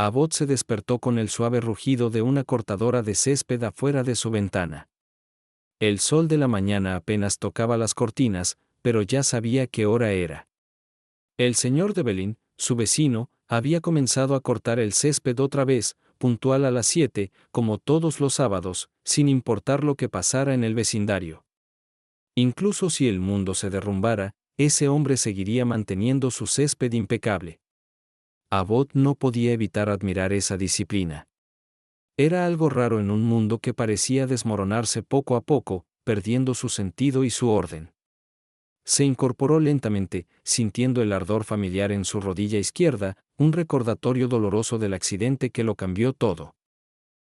Abbott se despertó con el suave rugido de una cortadora de césped afuera de su ventana. El sol de la mañana apenas tocaba las cortinas, pero ya sabía qué hora era. El señor Devlin, su vecino, había comenzado a cortar el césped otra vez, puntual a las 7, como todos los sábados, sin importar lo que pasara en el vecindario. Incluso si el mundo se derrumbara, ese hombre seguiría manteniendo su césped impecable. Abbott no podía evitar admirar esa disciplina. Era algo raro en un mundo que parecía desmoronarse poco a poco, perdiendo su sentido y su orden. Se incorporó lentamente, sintiendo el ardor familiar en su rodilla izquierda, un recordatorio doloroso del accidente que lo cambió todo.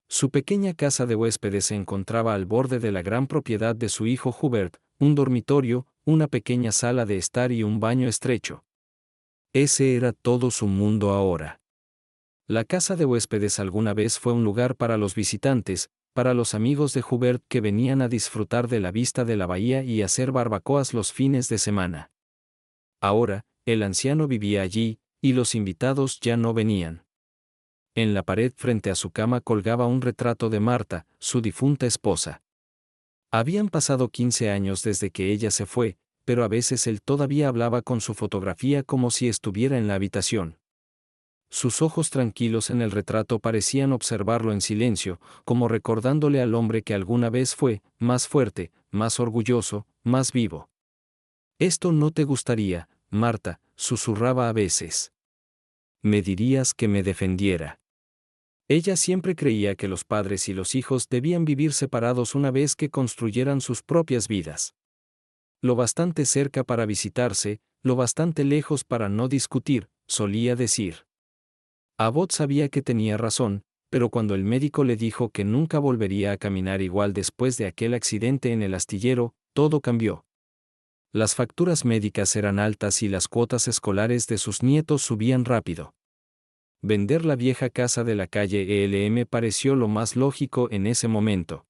Su pequeña casa de huéspedes se encontraba al borde de la gran propiedad de su hijo Hubert, un dormitorio, una pequeña sala de estar y un baño estrecho. Ese era todo su mundo ahora. La casa de huéspedes alguna vez fue un lugar para los visitantes, para los amigos de Hubert que venían a disfrutar de la vista de la bahía y hacer barbacoas los fines de semana. Ahora, el anciano vivía allí, y los invitados ya no venían. En la pared frente a su cama colgaba un retrato de Marta, su difunta esposa. Habían pasado 15 años desde que ella se fue, pero a veces él todavía hablaba con su fotografía como si estuviera en la habitación. Sus ojos tranquilos en el retrato parecían observarlo en silencio, como recordándole al hombre que alguna vez fue, más fuerte, más orgulloso, más vivo. «Esto no te gustaría, Marta», susurraba a veces. «Me dirías que me defendiera». Ella siempre creía que los padres y los hijos debían vivir separados una vez que construyeran sus propias vidas. Lo bastante cerca para visitarse, lo bastante lejos para no discutir, solía decir. Abbott sabía que tenía razón, pero cuando el médico le dijo que nunca volvería a caminar igual después de aquel accidente en el astillero, todo cambió. Las facturas médicas eran altas y las cuotas escolares de sus nietos subían rápido. Vender la vieja casa de la calle ELM pareció lo más lógico en ese momento.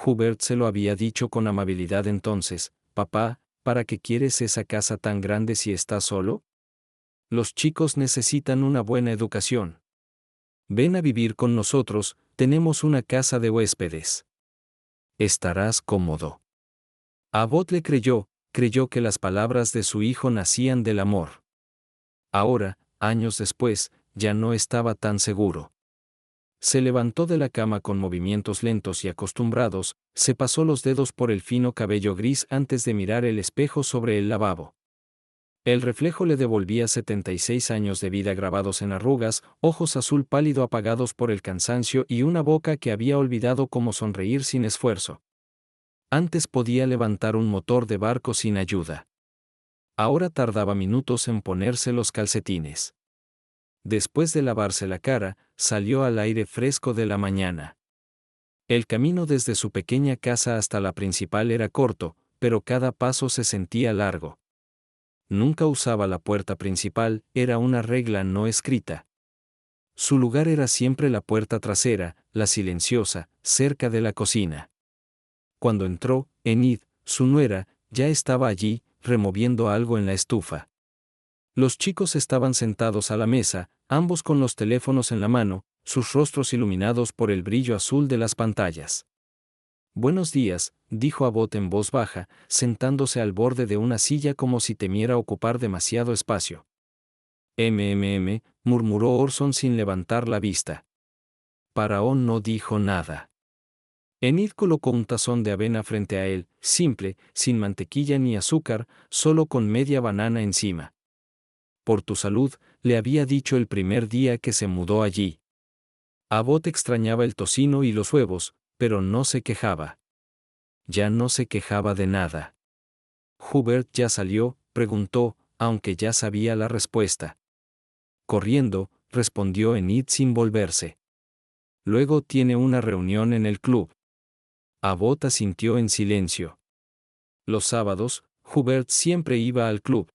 Hubert se lo había dicho con amabilidad entonces: «Papá, ¿para qué quieres esa casa tan grande si estás solo? Los chicos necesitan una buena educación. Ven a vivir con nosotros, tenemos una casa de huéspedes. Estarás cómodo». Abbott le creyó que las palabras de su hijo nacían del amor. Ahora, años después, ya no estaba tan seguro. Se levantó de la cama con movimientos lentos y acostumbrados, se pasó los dedos por el fino cabello gris antes de mirar el espejo sobre el lavabo. El reflejo le devolvía 76 años de vida grabados en arrugas, ojos azul pálido apagados por el cansancio y una boca que había olvidado cómo sonreír sin esfuerzo. Antes podía levantar un motor de barco sin ayuda. Ahora tardaba minutos en ponerse los calcetines. Después de lavarse la cara, salió al aire fresco de la mañana. El camino desde su pequeña casa hasta la principal era corto, pero cada paso se sentía largo. Nunca usaba la puerta principal, era una regla no escrita. Su lugar era siempre la puerta trasera, la silenciosa, cerca de la cocina. Cuando entró, Enid, su nuera, ya estaba allí, removiendo algo en la estufa. Los chicos estaban sentados a la mesa, ambos con los teléfonos en la mano, sus rostros iluminados por el brillo azul de las pantallas. «Buenos días», dijo Abbott en voz baja, sentándose al borde de una silla como si temiera ocupar demasiado espacio. Murmuró Orson sin levantar la vista. Faraón no dijo nada. Enid colocó un tazón de avena frente a él, simple, sin mantequilla ni azúcar, solo con media banana encima. «Por tu salud», le había dicho el primer día que se mudó allí. Abbott extrañaba el tocino y los huevos, pero no se quejaba. Ya no se quejaba de nada. «¿Hubert ya salió?», preguntó, aunque ya sabía la respuesta. «Corriendo», respondió Enid sin volverse. «Luego tiene una reunión en el club». Abbott asintió en silencio. Los sábados, Hubert siempre iba al club.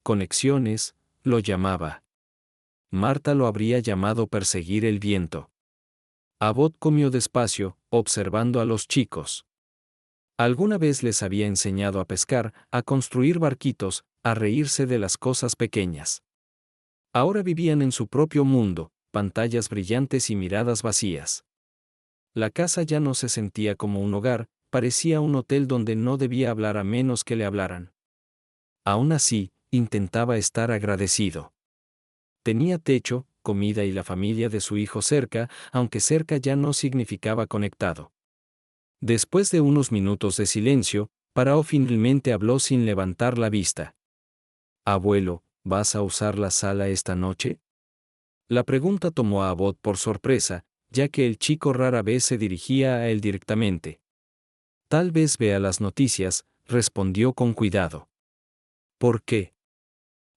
Conexiones, lo llamaba. Marta lo habría llamado perseguir el viento. Abbott comió despacio, observando a los chicos. Alguna vez les había enseñado a pescar, a construir barquitos, a reírse de las cosas pequeñas. Ahora vivían en su propio mundo, pantallas brillantes y miradas vacías. La casa ya no se sentía como un hogar, parecía un hotel donde no debía hablar a menos que le hablaran. Aún así, intentaba estar agradecido. Tenía techo, comida y la familia de su hijo cerca, aunque cerca ya no significaba conectado. Después de unos minutos de silencio, Parao finalmente habló sin levantar la vista. «Abuelo, ¿vas a usar la sala esta noche?» La pregunta tomó a Abbott por sorpresa, ya que el chico rara vez se dirigía a él directamente. «Tal vez vea las noticias», respondió con cuidado. «¿Por qué?»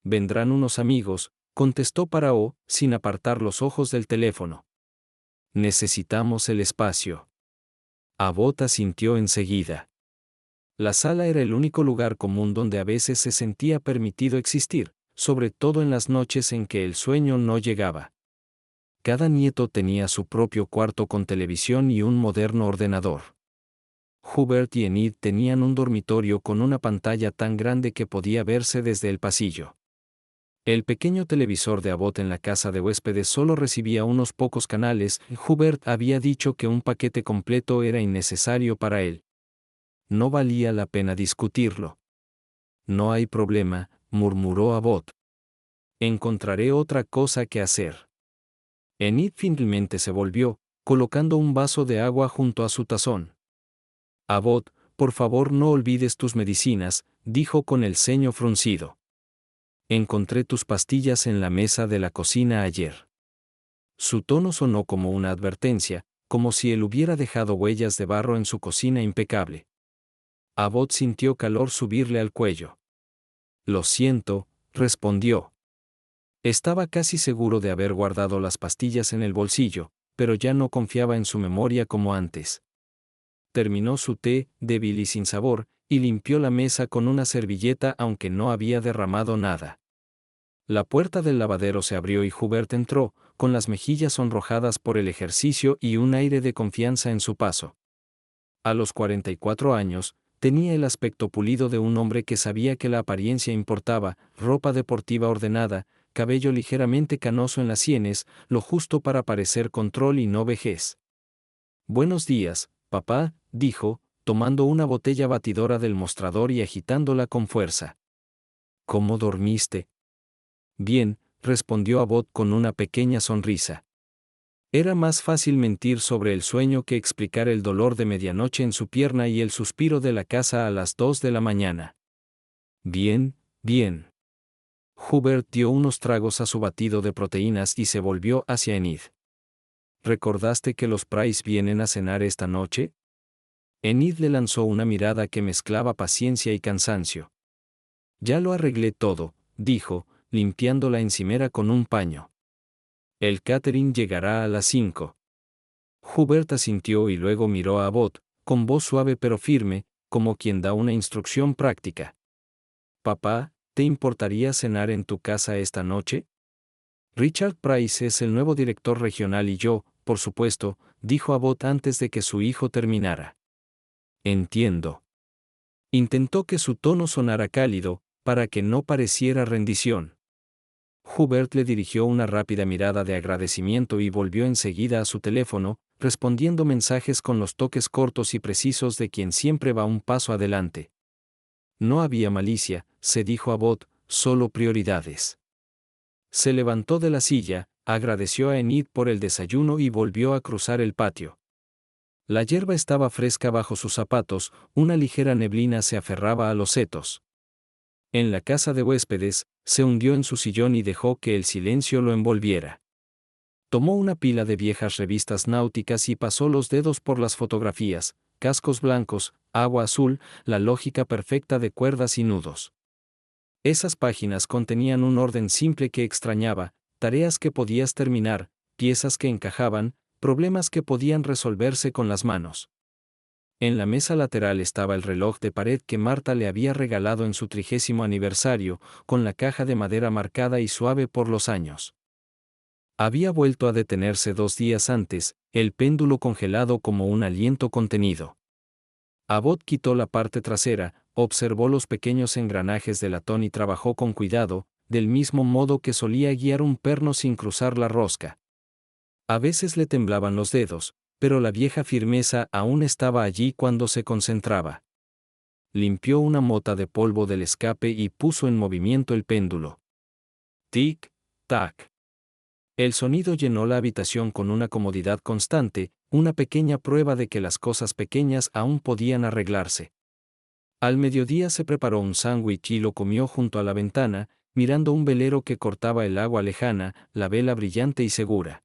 «Vendrán unos amigos», contestó Parao, sin apartar los ojos del teléfono. «Necesitamos el espacio». Abbott asintió enseguida. La sala era el único lugar común donde a veces se sentía permitido existir, sobre todo en las noches en que el sueño no llegaba. Cada nieto tenía su propio cuarto con televisión y un moderno ordenador. Hubert y Enid tenían un dormitorio con una pantalla tan grande que podía verse desde el pasillo. El pequeño televisor de Abbott en la casa de huéspedes solo recibía unos pocos canales. Hubert había dicho que un paquete completo era innecesario para él. No valía la pena discutirlo. «No hay problema», murmuró Abbott. «Encontraré otra cosa que hacer». Enid finalmente se volvió, colocando un vaso de agua junto a su tazón. «Abbott, por favor no olvides tus medicinas», dijo con el ceño fruncido. «Encontré tus pastillas en la mesa de la cocina ayer». Su tono sonó como una advertencia, como si él hubiera dejado huellas de barro en su cocina impecable. Abbott sintió calor subirle al cuello. «Lo siento», respondió. Estaba casi seguro de haber guardado las pastillas en el bolsillo, pero ya no confiaba en su memoria como antes. Terminó su té, débil y sin sabor, y limpió la mesa con una servilleta aunque no había derramado nada. La puerta del lavadero se abrió y Hubert entró, con las mejillas sonrojadas por el ejercicio y un aire de confianza en su paso. A los 44 años, tenía el aspecto pulido de un hombre que sabía que la apariencia importaba, ropa deportiva ordenada, cabello ligeramente canoso en las sienes, lo justo para parecer control y no vejez. «Buenos días, papá», dijo, tomando una botella batidora del mostrador y agitándola con fuerza. «¿Cómo dormiste?» «Bien», respondió Abbott con una pequeña sonrisa. Era más fácil mentir sobre el sueño que explicar el dolor de medianoche en su pierna y el suspiro de la casa a las 2 de la mañana. «Bien, bien». Hubert dio unos tragos a su batido de proteínas y se volvió hacia Enid. «¿Recordaste que los Price vienen a cenar esta noche?» Enid le lanzó una mirada que mezclaba paciencia y cansancio. «Ya lo arreglé todo», dijo, limpiando la encimera con un paño. «El catering llegará a las 5». Hubert asintió y luego miró a Abbott, con voz suave pero firme, como quien da una instrucción práctica. «Papá, ¿te importaría cenar en tu casa esta noche?» «Richard Price es el nuevo director regional y yo, por supuesto», dijo Abbott antes de que su hijo terminara. «Entiendo». Intentó que su tono sonara cálido, para que no pareciera rendición. Hubert le dirigió una rápida mirada de agradecimiento y volvió enseguida a su teléfono, respondiendo mensajes con los toques cortos y precisos de quien siempre va un paso adelante. No había malicia, se dijo Abbott, solo prioridades. Se levantó de la silla, agradeció a Enid por el desayuno y volvió a cruzar el patio. La hierba estaba fresca bajo sus zapatos, una ligera neblina se aferraba a los setos. En la casa de huéspedes, se hundió en su sillón y dejó que el silencio lo envolviera. Tomó una pila de viejas revistas náuticas y pasó los dedos por las fotografías, cascos blancos, agua azul, la lógica perfecta de cuerdas y nudos. Esas páginas contenían un orden simple que extrañaba, tareas que podías terminar, piezas que encajaban, problemas que podían resolverse con las manos. En la mesa lateral estaba el reloj de pared que Marta le había regalado en su 30º aniversario, con la caja de madera marcada y suave por los años. Había vuelto a detenerse 2 días antes, el péndulo congelado como un aliento contenido. Abbott quitó la parte trasera, observó los pequeños engranajes de latón y trabajó con cuidado, del mismo modo que solía guiar un perno sin cruzar la rosca. A veces le temblaban los dedos, pero la vieja firmeza aún estaba allí cuando se concentraba. Limpió una mota de polvo del escape y puso en movimiento el péndulo. Tic, tac. El sonido llenó la habitación con una comodidad constante, una pequeña prueba de que las cosas pequeñas aún podían arreglarse. Al mediodía se preparó un sándwich y lo comió junto a la ventana, mirando un velero que cortaba el agua lejana, la vela brillante y segura.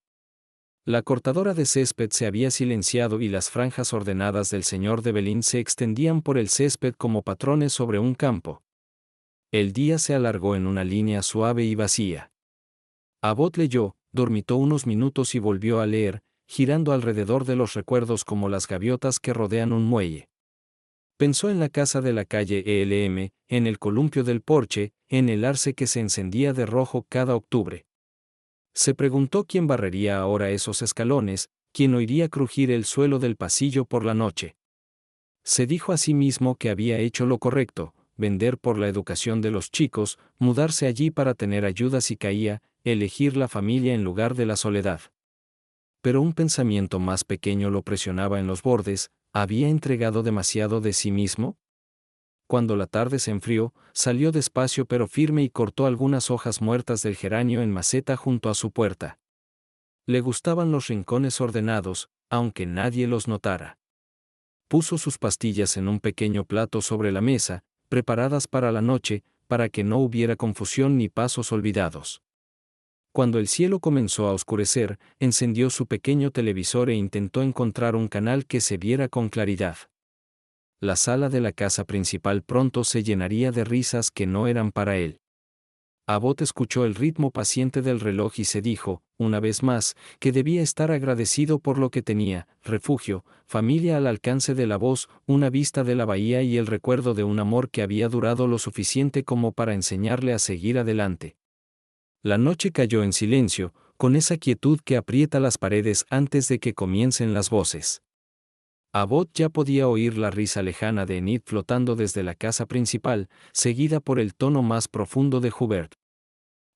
La cortadora de césped se había silenciado y las franjas ordenadas del señor de Belín se extendían por el césped como patrones sobre un campo. El día se alargó en una línea suave y vacía. Abbot leyó, dormitó unos minutos y volvió a leer, girando alrededor de los recuerdos como las gaviotas que rodean un muelle. Pensó en la casa de la calle ELM, en el columpio del porche, en el arce que se encendía de rojo cada octubre. Se preguntó quién barrería ahora esos escalones, quién oiría crujir el suelo del pasillo por la noche. Se dijo a sí mismo que había hecho lo correcto, vender por la educación de los chicos, mudarse allí para tener ayuda si caía, elegir la familia en lugar de la soledad. Pero un pensamiento más pequeño lo presionaba en los bordes. ¿Había entregado demasiado de sí mismo? Cuando la tarde se enfrió, salió despacio pero firme y cortó algunas hojas muertas del geranio en maceta junto a su puerta. Le gustaban los rincones ordenados, aunque nadie los notara. Puso sus pastillas en un pequeño plato sobre la mesa, preparadas para la noche, para que no hubiera confusión ni pasos olvidados. Cuando el cielo comenzó a oscurecer, encendió su pequeño televisor e intentó encontrar un canal que se viera con claridad. La sala de la casa principal pronto se llenaría de risas que no eran para él. Abbot escuchó el ritmo paciente del reloj y se dijo, una vez más, que debía estar agradecido por lo que tenía: refugio, familia al alcance de la voz, una vista de la bahía y el recuerdo de un amor que había durado lo suficiente como para enseñarle a seguir adelante. La noche cayó en silencio, con esa quietud que aprieta las paredes antes de que comiencen las voces. Abbot ya podía oír la risa lejana de Enid flotando desde la casa principal, seguida por el tono más profundo de Hubert.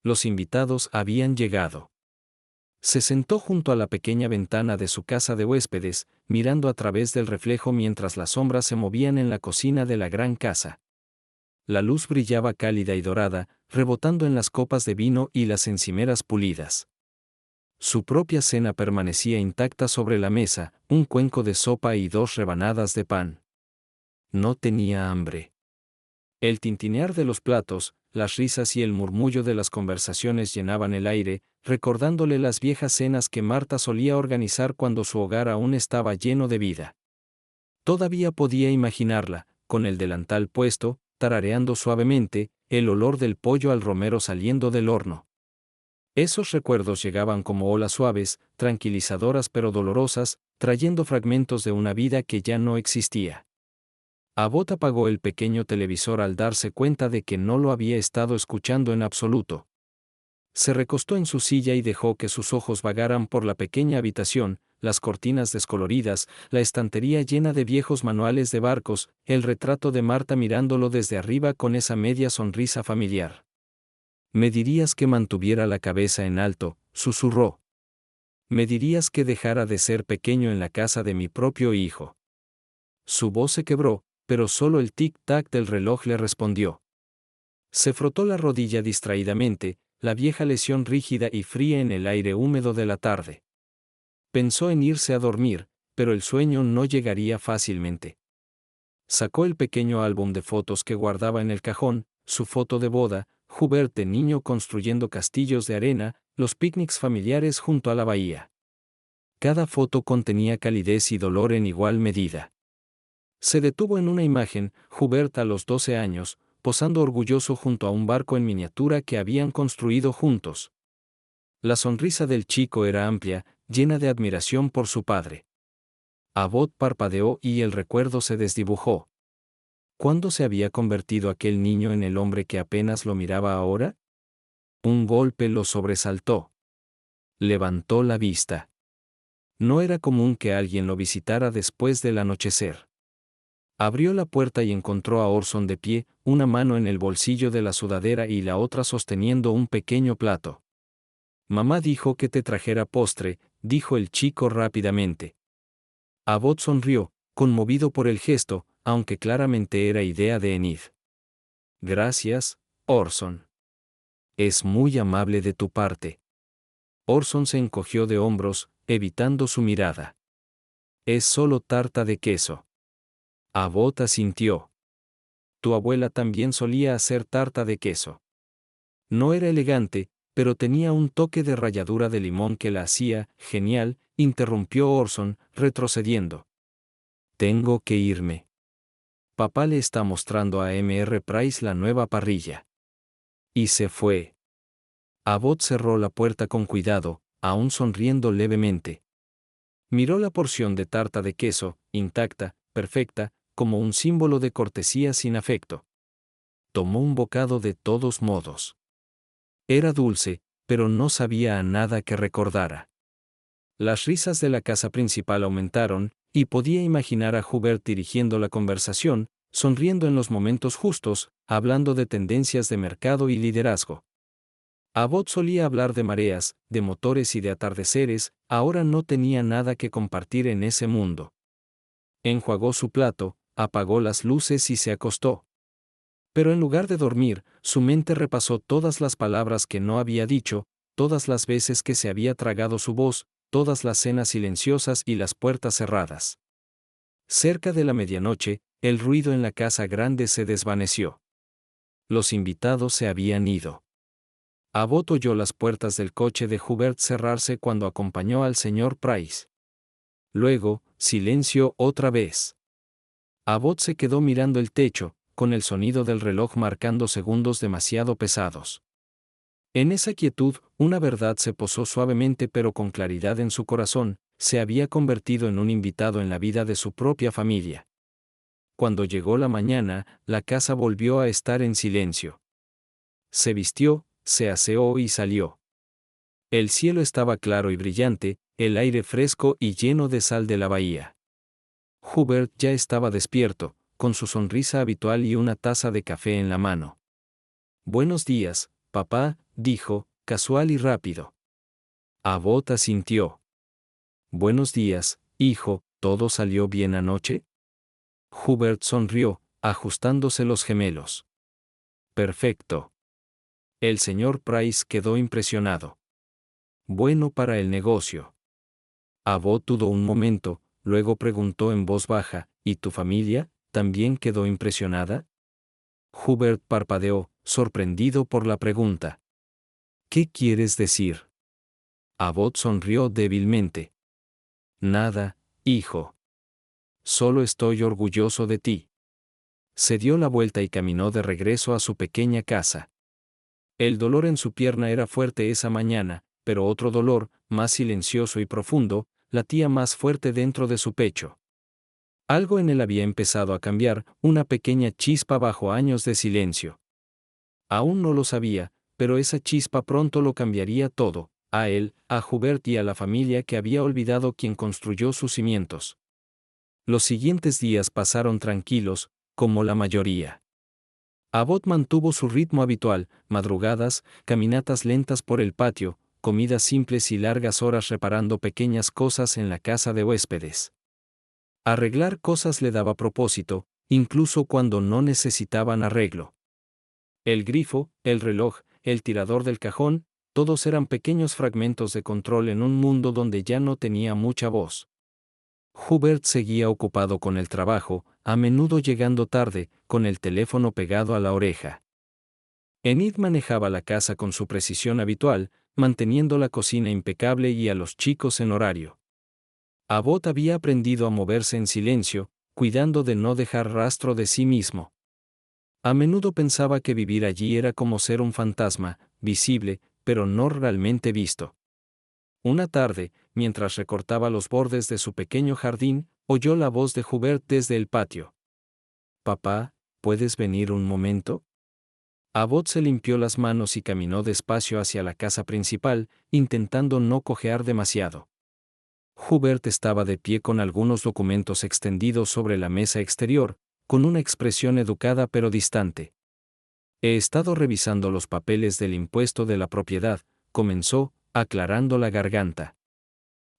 Los invitados habían llegado. Se sentó junto a la pequeña ventana de su casa de huéspedes, mirando a través del reflejo mientras las sombras se movían en la cocina de la gran casa. La luz brillaba cálida y dorada, rebotando en las copas de vino y las encimeras pulidas. Su propia cena permanecía intacta sobre la mesa, un cuenco de sopa y 2 rebanadas de pan. No tenía hambre. El tintinear de los platos, las risas y el murmullo de las conversaciones llenaban el aire, recordándole las viejas cenas que Marta solía organizar cuando su hogar aún estaba lleno de vida. Todavía podía imaginarla, con el delantal puesto, tarareando suavemente, el olor del pollo al romero saliendo del horno. Esos recuerdos llegaban como olas suaves, tranquilizadoras pero dolorosas, trayendo fragmentos de una vida que ya no existía. Abbot apagó el pequeño televisor al darse cuenta de que no lo había estado escuchando en absoluto. Se recostó en su silla y dejó que sus ojos vagaran por la pequeña habitación, las cortinas descoloridas, la estantería llena de viejos manuales de barcos, el retrato de Marta mirándolo desde arriba con esa media sonrisa familiar. «Me dirías que mantuviera la cabeza en alto», susurró. «Me dirías que dejara de ser pequeño en la casa de mi propio hijo». Su voz se quebró, pero solo el tic-tac del reloj le respondió. Se frotó la rodilla distraídamente, la vieja lesión rígida y fría en el aire húmedo de la tarde. Pensó en irse a dormir, pero el sueño no llegaría fácilmente. Sacó el pequeño álbum de fotos que guardaba en el cajón, su foto de boda, Hubert de niño construyendo castillos de arena, los picnics familiares junto a la bahía. Cada foto contenía calidez y dolor en igual medida. Se detuvo en una imagen, Hubert a los 12 años, posando orgulloso junto a un barco en miniatura que habían construido juntos. La sonrisa del chico era amplia, llena de admiración por su padre. Abbot parpadeó y el recuerdo se desdibujó. ¿Cuándo se había convertido aquel niño en el hombre que apenas lo miraba ahora? Un golpe lo sobresaltó. Levantó la vista. No era común que alguien lo visitara después del anochecer. Abrió la puerta y encontró a Orson de pie, una mano en el bolsillo de la sudadera y la otra sosteniendo un pequeño plato. «Mamá dijo que te trajera postre», dijo el chico rápidamente. Abbott sonrió, conmovido por el gesto, aunque claramente era idea de Enid. Gracias, Orson. Es muy amable de tu parte. Orson se encogió de hombros, evitando su mirada. Es solo tarta de queso. Abbott asintió. Tu abuela también solía hacer tarta de queso. No era elegante, pero tenía un toque de ralladura de limón que la hacía genial, interrumpió Orson, retrocediendo. Tengo que irme. Papá le está mostrando a Mr. Price la nueva parrilla. Y se fue. Abbott cerró la puerta con cuidado, aún sonriendo levemente. Miró la porción de tarta de queso, intacta, perfecta, como un símbolo de cortesía sin afecto. Tomó un bocado de todos modos. Era dulce, pero no sabía a nada que recordara. Las risas de la casa principal aumentaron, y podía imaginar a Hubert dirigiendo la conversación, sonriendo en los momentos justos, hablando de tendencias de mercado y liderazgo. Abbott solía hablar de mareas, de motores y de atardeceres, ahora no tenía nada que compartir en ese mundo. Enjuagó su plato, apagó las luces y se acostó. Pero en lugar de dormir, su mente repasó todas las palabras que no había dicho, todas las veces que se había tragado su voz, todas las cenas silenciosas y las puertas cerradas. Cerca de la medianoche, el ruido en la casa grande se desvaneció. Los invitados se habían ido. Abbott oyó las puertas del coche de Hubert cerrarse cuando acompañó al señor Price. Luego, silencio otra vez. Abbott se quedó mirando el techo, con el sonido del reloj marcando segundos demasiado pesados. En esa quietud, una verdad se posó suavemente pero con claridad en su corazón, se había convertido en un invitado en la vida de su propia familia. Cuando llegó la mañana, la casa volvió a estar en silencio. Se vistió, se aseó y salió. El cielo estaba claro y brillante, el aire fresco y lleno de sal de la bahía. Hubert ya estaba despierto, con su sonrisa habitual y una taza de café en la mano. Buenos días, papá, dijo, casual y rápido. Abbott asintió. Buenos días, hijo, ¿todo salió bien anoche? Hubert sonrió, ajustándose los gemelos. Perfecto. El señor Price quedó impresionado. Bueno para el negocio. Abbott dudó un momento, luego preguntó en voz baja, ¿y tu familia, también quedó impresionada? Hubert parpadeó, sorprendido por la pregunta. ¿Qué quieres decir? Abbott sonrió débilmente. Nada, hijo. Solo estoy orgulloso de ti. Se dio la vuelta y caminó de regreso a su pequeña casa. El dolor en su pierna era fuerte esa mañana, pero otro dolor, más silencioso y profundo, latía más fuerte dentro de su pecho. Algo en él había empezado a cambiar, una pequeña chispa bajo años de silencio. Aún no lo sabía, pero esa chispa pronto lo cambiaría todo, a él, a Hubert y a la familia que había olvidado quien construyó sus cimientos. Los siguientes días pasaron tranquilos, como la mayoría. Abbott mantuvo su ritmo habitual, madrugadas, caminatas lentas por el patio, comidas simples y largas horas reparando pequeñas cosas en la casa de huéspedes. Arreglar cosas le daba propósito, incluso cuando no necesitaban arreglo. El grifo, el reloj, el tirador del cajón, todos eran pequeños fragmentos de control en un mundo donde ya no tenía mucha voz. Hubert seguía ocupado con el trabajo, a menudo llegando tarde, con el teléfono pegado a la oreja. Enid manejaba la casa con su precisión habitual, manteniendo la cocina impecable y a los chicos en horario. Abbott había aprendido a moverse en silencio, cuidando de no dejar rastro de sí mismo. A menudo pensaba que vivir allí era como ser un fantasma, visible, pero no realmente visto. Una tarde, mientras recortaba los bordes de su pequeño jardín, oyó la voz de Hubert desde el patio. «Papá, ¿puedes venir un momento?» Abbott se limpió las manos y caminó despacio hacia la casa principal, intentando no cojear demasiado. Hubert estaba de pie con algunos documentos extendidos sobre la mesa exterior, con una expresión educada pero distante. «He estado revisando los papeles del impuesto de la propiedad», comenzó, aclarando la garganta.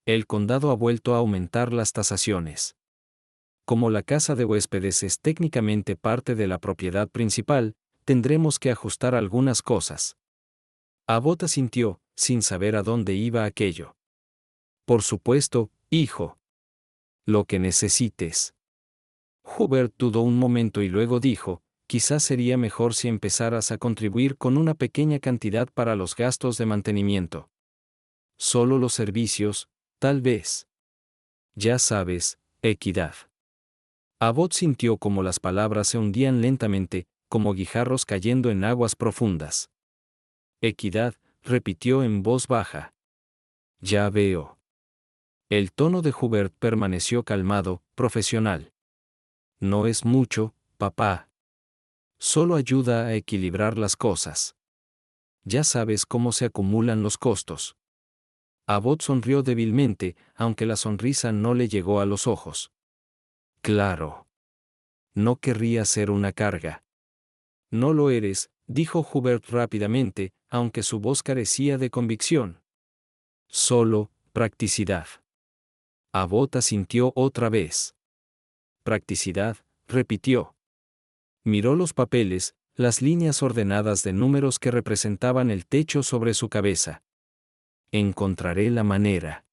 El condado ha vuelto a aumentar las tasaciones. Como la casa de huéspedes es técnicamente parte de la propiedad principal, tendremos que ajustar algunas cosas. Abbott asintió, sin saber a dónde iba aquello. Por supuesto, hijo. Lo que necesites. Hubert dudó un momento y luego dijo, quizás sería mejor si empezaras a contribuir con una pequeña cantidad para los gastos de mantenimiento. Solo los servicios, tal vez. Ya sabes, equidad. Abbott sintió como las palabras se hundían lentamente, como guijarros cayendo en aguas profundas. Equidad, repitió en voz baja. Ya veo. El tono de Hubert permaneció calmado, profesional. No es mucho, papá. Solo ayuda a equilibrar las cosas. Ya sabes cómo se acumulan los costos. Abbott sonrió débilmente, aunque la sonrisa no le llegó a los ojos. Claro. No querría ser una carga. No lo eres, dijo Hubert rápidamente, aunque su voz carecía de convicción. Solo, practicidad. Abbott asintió otra vez. Practicidad, repitió. Miró los papeles, las líneas ordenadas de números que representaban el techo sobre su cabeza. Encontraré la manera.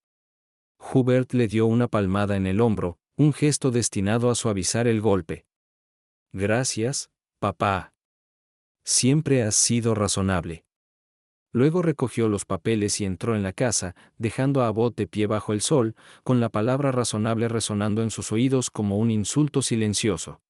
Hubert le dio una palmada en el hombro, un gesto destinado a suavizar el golpe. Gracias, papá. Siempre has sido razonable. Luego recogió los papeles y entró en la casa, dejando a Abbott de pie bajo el sol, con la palabra razonable resonando en sus oídos como un insulto silencioso.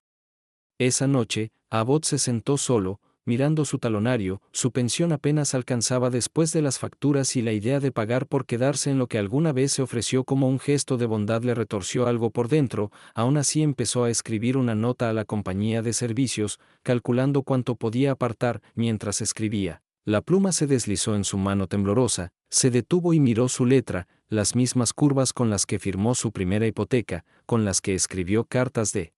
Esa noche, Abbott se sentó solo, mirando su talonario. Su pensión apenas alcanzaba después de las facturas y la idea de pagar por quedarse en lo que alguna vez se ofreció como un gesto de bondad le retorció algo por dentro. Aún así empezó a escribir una nota a la compañía de servicios, calculando cuánto podía apartar. Mientras escribía, la pluma se deslizó en su mano temblorosa, se detuvo y miró su letra, las mismas curvas con las que firmó su primera hipoteca, con las que escribió cartas de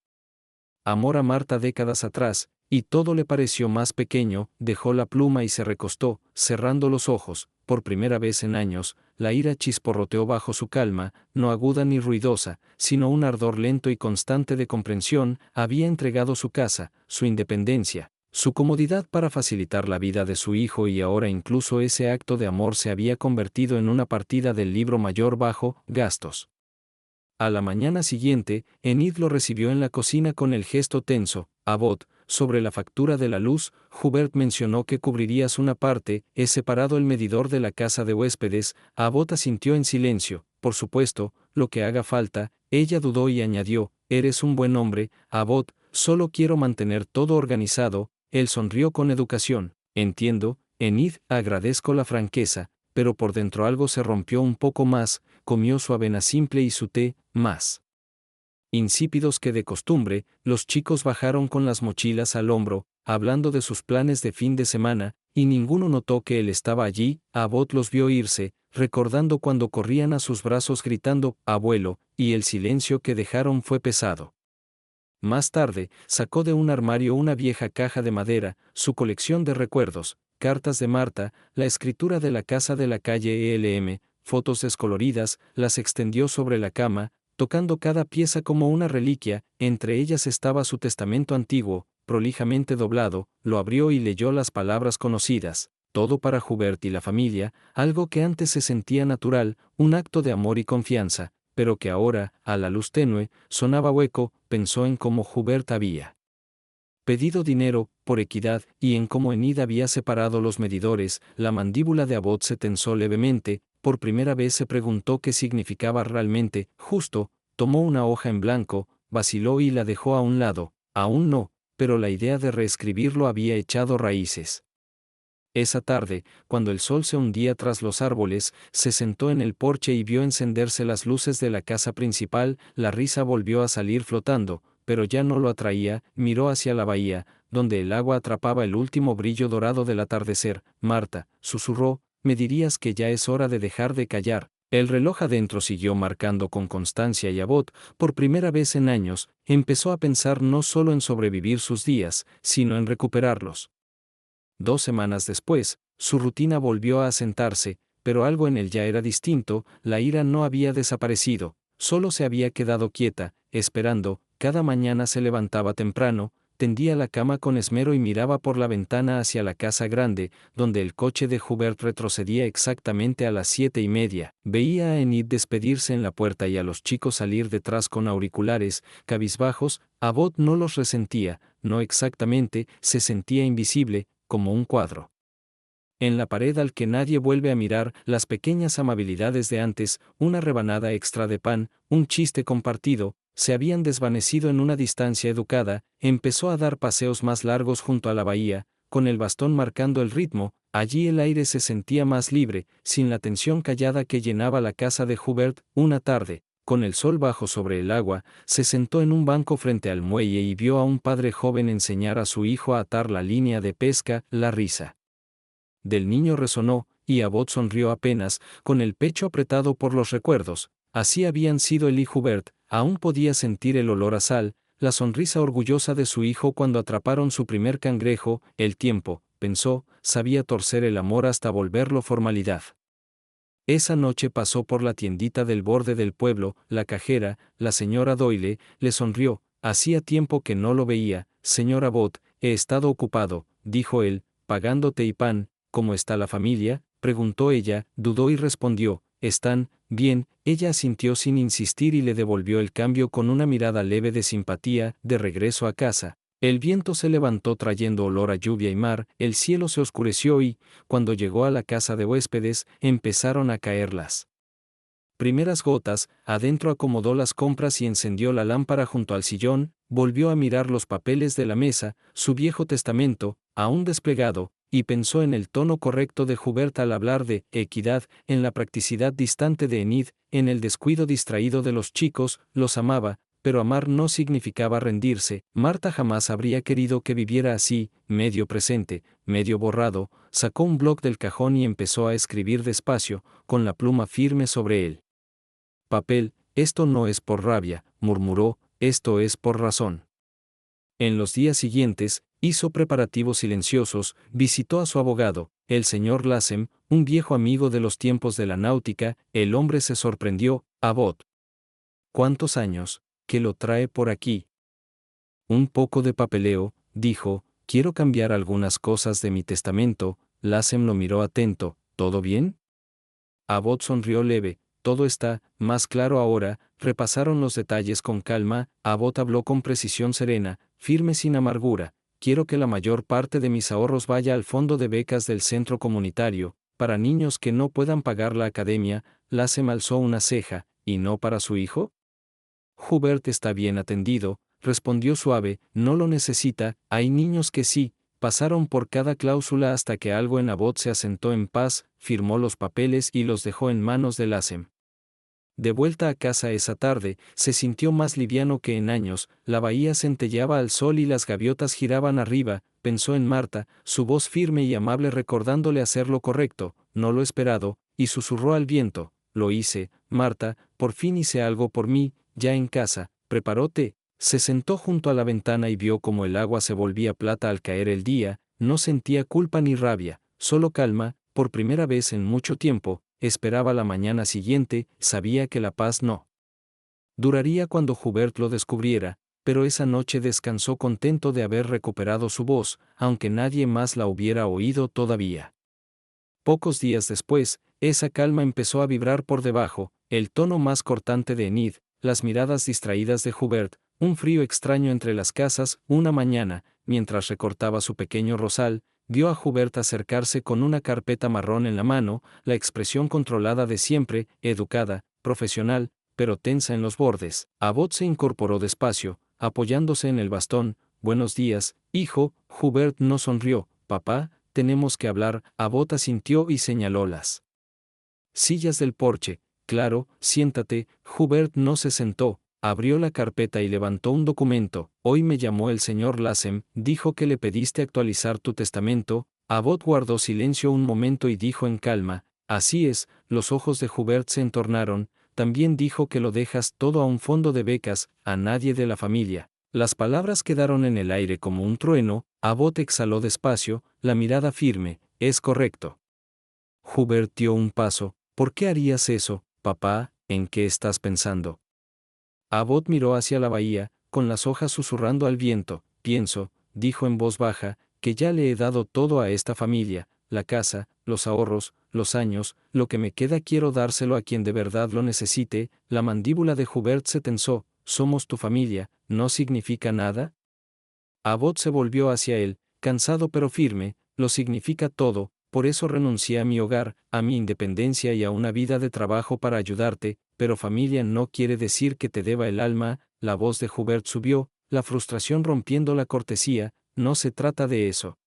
amor a Marta décadas atrás, y todo le pareció más pequeño. Dejó la pluma y se recostó, cerrando los ojos. Por primera vez en años, la ira chisporroteó bajo su calma, no aguda ni ruidosa, sino un ardor lento y constante de comprensión. Había entregado su casa, su independencia, su comodidad para facilitar la vida de su hijo, y ahora incluso ese acto de amor se había convertido en una partida del libro mayor bajo gastos. A la mañana siguiente, Enid lo recibió en la cocina con el gesto tenso. Abbott, sobre la factura de la luz, Hubert mencionó que cubrirías una parte. He separado el medidor de la casa de huéspedes. Abbott asintió en silencio. Por supuesto, lo que haga falta. Ella dudó y añadió, eres un buen hombre, Abbott, solo quiero mantener todo organizado. Él sonrió con educación. Entiendo, Enid, agradezco la franqueza, pero por dentro algo se rompió un poco más. Comió su avena simple y su té, más insípidos que de costumbre. Los chicos bajaron con las mochilas al hombro, hablando de sus planes de fin de semana, y ninguno notó que él estaba allí. Abbott los vio irse, recordando cuando corrían a sus brazos gritando, abuelo, y el silencio que dejaron fue pesado. Más tarde, sacó de un armario una vieja caja de madera, su colección de recuerdos, cartas de Marta, la escritura de la casa de la calle ELM, fotos descoloridas. Las extendió sobre la cama, tocando cada pieza como una reliquia. Entre ellas estaba su testamento antiguo, prolijamente doblado. Lo abrió y leyó las palabras conocidas, todo para Hubert y la familia, algo que antes se sentía natural, un acto de amor y confianza, pero que ahora, a la luz tenue, sonaba hueco. Pensó en cómo Hubert había pedido dinero, por equidad, y en cómo Enid había separado los medidores. La mandíbula de Abbott se tensó levemente. Por primera vez se preguntó qué significaba realmente justo. Tomó una hoja en blanco, vaciló y la dejó a un lado. Aún no, pero la idea de reescribirlo había echado raíces. Esa tarde, cuando el sol se hundía tras los árboles, se sentó en el porche y vio encenderse las luces de la casa principal. La risa volvió a salir flotando, pero ya no lo atraía. Miró hacia la bahía, donde el agua atrapaba el último brillo dorado del atardecer. Marta, susurró, ¿me dirías que ya es hora de dejar de callar? El reloj adentro siguió marcando con constancia y Abbott, por primera vez en años, empezó a pensar no solo en sobrevivir sus días, sino en recuperarlos. 2 semanas después, su rutina volvió a asentarse. pero algo en él ya era distinto, la ira no había desaparecido, solo se había quedado quieta, esperando. Cada mañana se levantaba temprano, tendía la cama con esmero y miraba por la ventana hacia la casa grande, donde el coche de Hubert retrocedía exactamente a las 7:30. Veía a Enid despedirse en la puerta y a los chicos salir detrás con auriculares, cabizbajos. Abbott no los resentía, no exactamente, se sentía invisible, como un cuadro en la pared al que nadie vuelve a mirar. Las pequeñas amabilidades de antes, una rebanada extra de pan, un chiste compartido, se habían desvanecido en una distancia educada. Empezó a dar paseos más largos junto a la bahía, con el bastón marcando el ritmo. Allí el aire se sentía más libre, sin la tensión callada que llenaba la casa de Hubert. Una tarde, con el sol bajo sobre el agua, se sentó en un banco frente al muelle y vio a un padre joven enseñar a su hijo a atar la línea de pesca. La risa del niño resonó, y Abbott sonrió apenas, con el pecho apretado por los recuerdos. Así habían sido él y Hubert. Aún podía sentir el olor a sal, la sonrisa orgullosa de su hijo cuando atraparon su primer cangrejo. El tiempo, pensó, sabía torcer el amor hasta volverlo formalidad. Esa noche pasó por la tiendita del borde del pueblo. La cajera, la señora Doyle, le sonrió. Hacía tiempo que no lo veía. Señor Abbott, he estado ocupado, dijo él, pagando té y pan. ¿Cómo está la familia?, preguntó ella. Dudó y respondió, están bien. Ella asintió sin insistir y le devolvió el cambio con una mirada leve de simpatía. De regreso a casa, el viento se levantó trayendo olor a lluvia y mar. El cielo se oscureció y, cuando llegó a la casa de huéspedes, empezaron a caer las primeras gotas. Adentro acomodó las compras y encendió la lámpara junto al sillón. Volvió a mirar los papeles de la mesa, su viejo testamento, aún desplegado, y pensó en el tono correcto de Hubert al hablar de equidad, en la practicidad distante de Enid, en el descuido distraído de los chicos. Los amaba, pero amar no significaba rendirse. Marta jamás habría querido que viviera así, medio presente, medio borrado. Sacó un bloc del cajón y empezó a escribir despacio, con la pluma firme sobre él. Papel, esto no es por rabia, murmuró, esto es por razón. En los días siguientes, hizo preparativos silenciosos. Visitó a su abogado, el señor Lassem, un viejo amigo de los tiempos de la náutica. El hombre se sorprendió. Abbott. ¿Cuántos años? ¿Qué lo trae por aquí? Un poco de papeleo, dijo, quiero cambiar algunas cosas de mi testamento. Lassem lo miró atento. ¿Todo bien? Abbott sonrió leve. Todo está más claro ahora. Repasaron los detalles con calma. Abbott habló con precisión serena, firme sin amargura. Quiero que la mayor parte de mis ahorros vaya al fondo de becas del centro comunitario, para niños que no puedan pagar la academia. Lassem alzó una ceja. ¿Y no para su hijo? Hubert está bien atendido, respondió suave. No lo necesita. Hay niños que sí. Pasaron por cada cláusula hasta que algo en Abbott se asentó en paz. Firmó los papeles y los dejó en manos de Lassem. De vuelta a casa esa tarde, se sintió más liviano que en años. La bahía centelleaba al sol y las gaviotas giraban arriba. Pensó en Marta, su voz firme y amable recordándole hacer lo correcto, no lo esperado, y susurró al viento, lo hice, Marta, por fin hice algo por mí. Ya en casa, preparó té. Se sentó junto a la ventana y vio cómo el agua se volvía plata al caer el día. No sentía culpa ni rabia, solo calma. Por primera vez en mucho tiempo, esperaba la mañana siguiente. Sabía que la paz no duraría cuando Hubert lo descubriera, pero esa noche descansó contento de haber recuperado su voz, aunque nadie más la hubiera oído todavía. Pocos días después, esa calma empezó a vibrar por debajo, el tono más cortante de Enid, las miradas distraídas de Hubert, un frío extraño entre las casas. Una mañana, mientras recortaba su pequeño rosal, vio a Hubert acercarse con una carpeta marrón en la mano, la expresión controlada de siempre, educada, profesional, pero tensa en los bordes. Abbott se incorporó despacio, apoyándose en el bastón. Buenos días, hijo. Hubert no sonrió. Papá, tenemos que hablar. Abbott asintió y señaló las sillas del porche. Claro, siéntate. Hubert no se sentó. Abrió la carpeta y levantó un documento. Hoy me llamó el señor Lassem, dijo que le pediste actualizar tu testamento. Abbott guardó silencio un momento y dijo en calma, así es. Los ojos de Hubert se entornaron. También dijo que lo dejas todo a un fondo de becas, a nadie de la familia. Las palabras quedaron en el aire como un trueno. Abbott exhaló despacio, la mirada firme. Es correcto. Hubert dio un paso. ¿Por qué harías eso, papá? ¿En qué estás pensando? Abbott miró hacia la bahía, con las hojas susurrando al viento. Pienso, dijo en voz baja, que ya le he dado todo a esta familia, la casa, los ahorros, los años, lo que me queda quiero dárselo a quien de verdad lo necesite. La mandíbula de Hubert se tensó. ¿Somos tu familia? ¿No significa nada? Abbott se volvió hacia él, cansado pero firme. Lo significa todo, por eso renuncié a mi hogar, a mi independencia y a una vida de trabajo para ayudarte, pero familia no quiere decir que te deba el alma. La voz de Hubert subió, la frustración rompiendo la cortesía. No se trata de eso.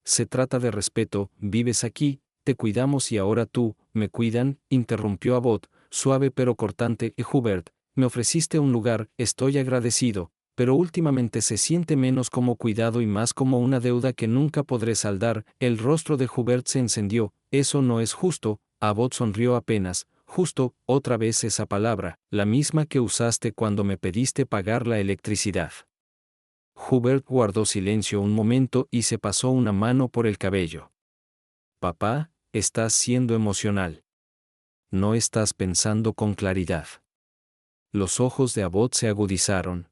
Se trata de respeto. Vives aquí, te cuidamos y ahora tú, me cuidan, interrumpió Abbott, suave pero cortante. Hubert, me ofreciste un lugar, estoy agradecido, pero últimamente se siente menos como cuidado y más como una deuda que nunca podré saldar. El rostro de Hubert se encendió. Eso no es justo. Abbott sonrió apenas. Justo, otra vez esa palabra, la misma que usaste cuando me pediste pagar la electricidad. Hubert guardó silencio un momento y se pasó una mano por el cabello. Papá, estás siendo emocional. No estás pensando con claridad. Los ojos de Abbott se agudizaron.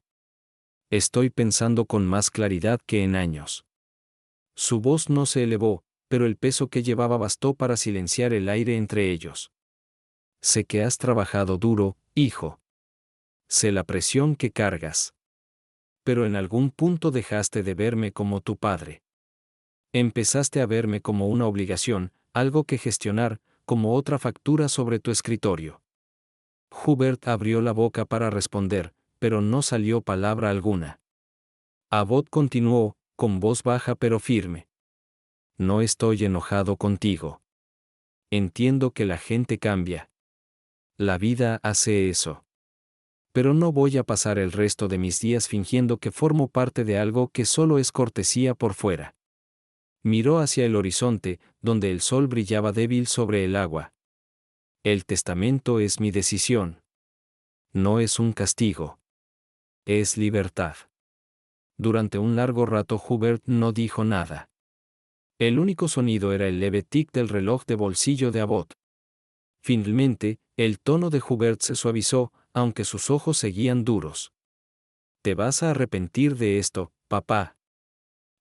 Estoy pensando con más claridad que en años. Su voz no se elevó, pero el peso que llevaba bastó para silenciar el aire entre ellos. Sé que has trabajado duro, hijo. Sé la presión que cargas. Pero en algún punto dejaste de verme como tu padre. Empezaste a verme como una obligación, algo que gestionar, como otra factura sobre tu escritorio. Hubert abrió la boca para responder, pero no salió palabra alguna. Abbott continuó, con voz baja pero firme. No estoy enojado contigo. Entiendo que la gente cambia. La vida hace eso. Pero no voy a pasar el resto de mis días fingiendo que formo parte de algo que solo es cortesía por fuera. Miró hacia el horizonte, donde el sol brillaba débil sobre el agua. El testamento es mi decisión. No es un castigo. Es libertad. Durante un largo rato Hubert no dijo nada. El único sonido era el leve tic del reloj de bolsillo de Abbott. Finalmente, el tono de Hubert se suavizó, aunque sus ojos seguían duros. Te vas a arrepentir de esto, papá.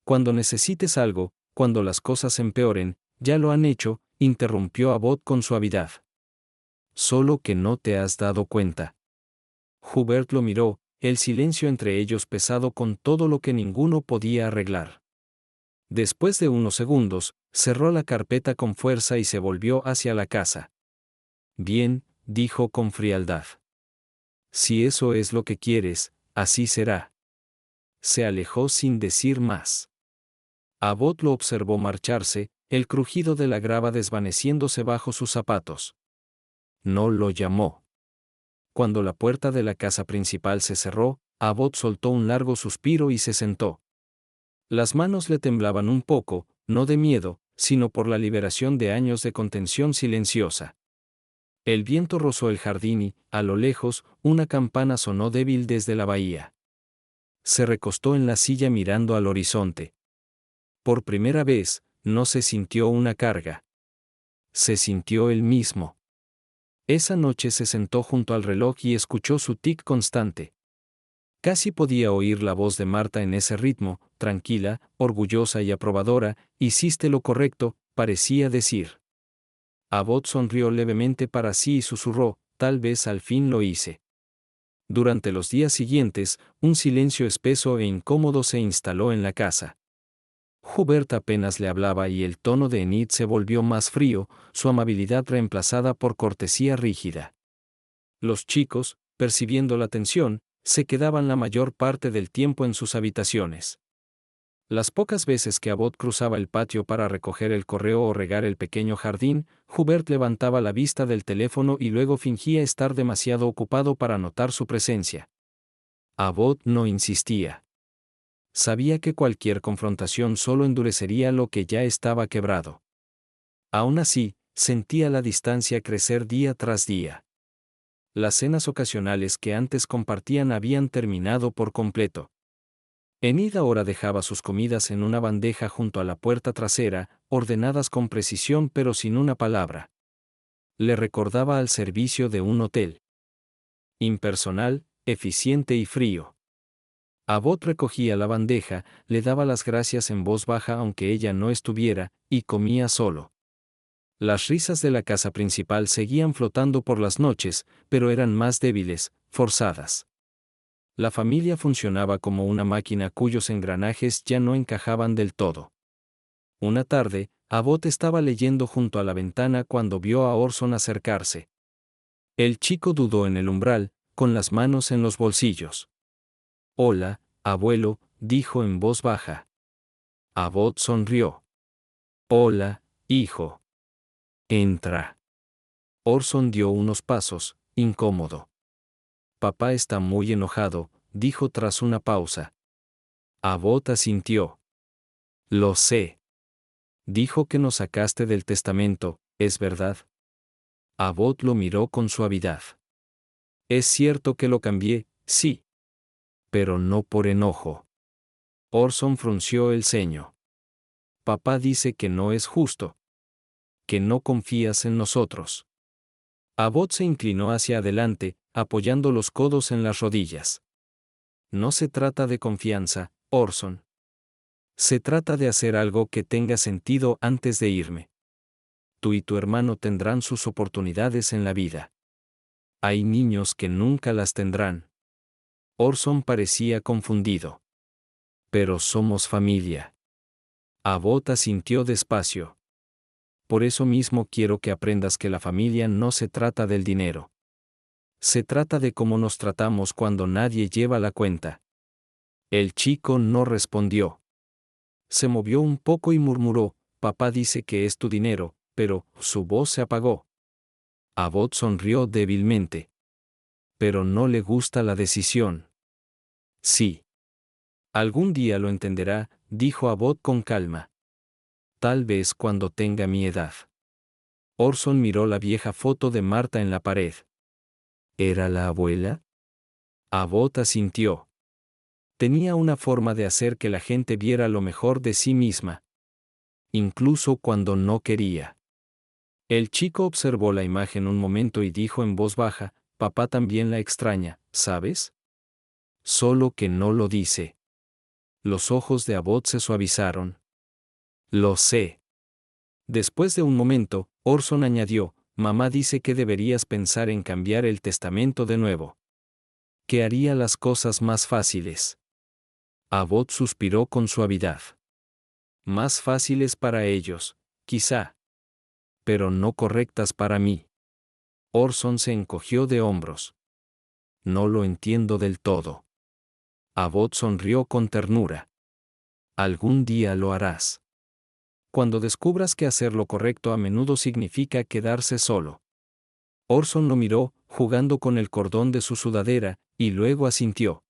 Cuando necesites algo, cuando las cosas empeoren, ya lo han hecho, interrumpió Abbott con suavidad. Solo que no te has dado cuenta. Hubert lo miró, el silencio entre ellos pesado con todo lo que ninguno podía arreglar. Después de unos segundos, cerró la carpeta con fuerza y se volvió hacia la casa. Bien, dijo con frialdad. Si eso es lo que quieres, así será. Se alejó sin decir más. Abbott lo observó marcharse, el crujido de la grava desvaneciéndose bajo sus zapatos. No lo llamó. Cuando la puerta de la casa principal se cerró, Abbott soltó un largo suspiro y se sentó. Las manos le temblaban un poco, no de miedo, sino por la liberación de años de contención silenciosa. El viento rozó el jardín y, a lo lejos, una campana sonó débil desde la bahía. Se recostó en la silla mirando al horizonte. Por primera vez, no se sintió una carga. Se sintió él mismo. Esa noche se sentó junto al reloj y escuchó su tic constante. Casi podía oír la voz de Marta en ese ritmo, tranquila, orgullosa y aprobadora. Hiciste lo correcto, parecía decir. Abbott sonrió levemente para sí y susurró, tal vez al fin lo hice. Durante los días siguientes, un silencio espeso e incómodo se instaló en la casa. Hubert apenas le hablaba y el tono de Enid se volvió más frío, su amabilidad reemplazada por cortesía rígida. Los chicos, percibiendo la tensión, se quedaban la mayor parte del tiempo en sus habitaciones. Las pocas veces que Abbott cruzaba el patio para recoger el correo o regar el pequeño jardín, Hubert levantaba la vista del teléfono y luego fingía estar demasiado ocupado para notar su presencia. Abbott no insistía. Sabía que cualquier confrontación solo endurecería lo que ya estaba quebrado. Aún así, sentía la distancia crecer día tras día. Las cenas ocasionales que antes compartían habían terminado por completo. Enid ahora dejaba sus comidas en una bandeja junto a la puerta trasera, ordenadas con precisión pero sin una palabra. Le recordaba al servicio de un hotel. Impersonal, eficiente y frío. Abbott recogía la bandeja, le daba las gracias en voz baja aunque ella no estuviera, y comía solo. Las risas de la casa principal seguían flotando por las noches, pero eran más débiles, forzadas. La familia funcionaba como una máquina cuyos engranajes ya no encajaban del todo. Una tarde, Abbott estaba leyendo junto a la ventana cuando vio a Orson acercarse. El chico dudó en el umbral, con las manos en los bolsillos. «Hola, abuelo», dijo en voz baja. Abbott sonrió. «Hola, hijo. Entra». Orson dio unos pasos, incómodo. «Papá está muy enojado», dijo tras una pausa. Abbott asintió. «Lo sé. Dijo que nos sacaste del testamento, ¿es verdad?» Abbott lo miró con suavidad. «Es cierto que lo cambié, sí. Pero no por enojo». Orson frunció el ceño. «Papá dice que no es justo. Que no confías en nosotros». Abbott se inclinó hacia adelante, apoyando los codos en las rodillas. «No se trata de confianza, Orson. Se trata de hacer algo que tenga sentido antes de irme. Tú y tu hermano tendrán sus oportunidades en la vida. Hay niños que nunca las tendrán». Orson parecía confundido. «Pero somos familia». Abbott asintió despacio. «Por eso mismo quiero que aprendas que la familia no se trata del dinero. Se trata de cómo nos tratamos cuando nadie lleva la cuenta». El chico no respondió. Se movió un poco y murmuró: «Papá dice que es tu dinero», pero su voz se apagó. Abbott sonrió débilmente. «Pero no le gusta la decisión». «Sí. Algún día lo entenderá», dijo Abbott con calma. «Tal vez cuando tenga mi edad». Orson miró la vieja foto de Marta en la pared. ¿Era la abuela? Abbott asintió. Tenía una forma de hacer que la gente viera lo mejor de sí misma. Incluso cuando no quería. El chico observó la imagen un momento y dijo en voz baja: «Papá también la extraña, ¿sabes? Solo que no lo dice». Los ojos de Abbott se suavizaron. «Lo sé». Después de un momento, Orson añadió: «Mamá dice que deberías pensar en cambiar el testamento de nuevo. Que haría las cosas más fáciles». Abbott suspiró con suavidad. «Más fáciles para ellos, quizá. Pero no correctas para mí». Orson se encogió de hombros. «No lo entiendo del todo». Abbott sonrió con ternura. «Algún día lo harás. Cuando descubras que hacer lo correcto a menudo significa quedarse solo». Orson lo miró, jugando con el cordón de su sudadera, y luego asintió.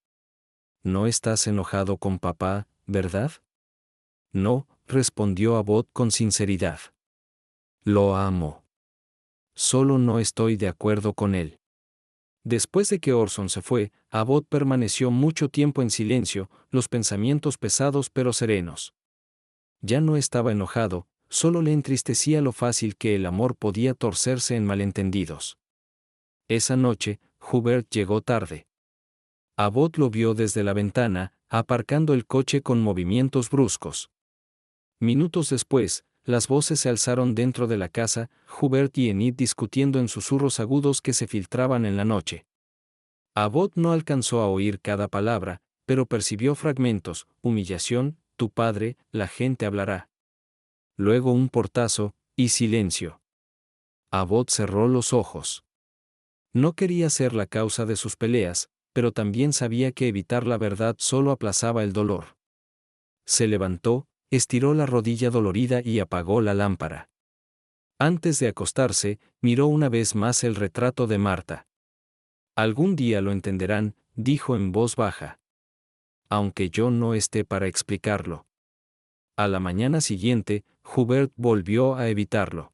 «No estás enojado con papá, ¿verdad?» «No», respondió Abbott con sinceridad. «Lo amo. Solo no estoy de acuerdo con él». Después de que Orson se fue, Abbott permaneció mucho tiempo en silencio, los pensamientos pesados pero serenos. Ya no estaba enojado, solo le entristecía lo fácil que el amor podía torcerse en malentendidos. Esa noche, Hubert llegó tarde. Abbott lo vio desde la ventana, aparcando el coche con movimientos bruscos. Minutos después, las voces se alzaron dentro de la casa, Hubert y Enid discutiendo en susurros agudos que se filtraban en la noche. Abbott no alcanzó a oír cada palabra, pero percibió fragmentos: «Humillación, tu padre, la gente hablará». Luego un portazo, y silencio. Abbott cerró los ojos. No quería ser la causa de sus peleas, pero también sabía que evitar la verdad solo aplazaba el dolor. Se levantó, estiró la rodilla dolorida y apagó la lámpara. Antes de acostarse, miró una vez más el retrato de Marta. «Algún día lo entenderán», dijo en voz baja. «Aunque yo no esté para explicarlo». A la mañana siguiente, Hubert volvió a evitarlo.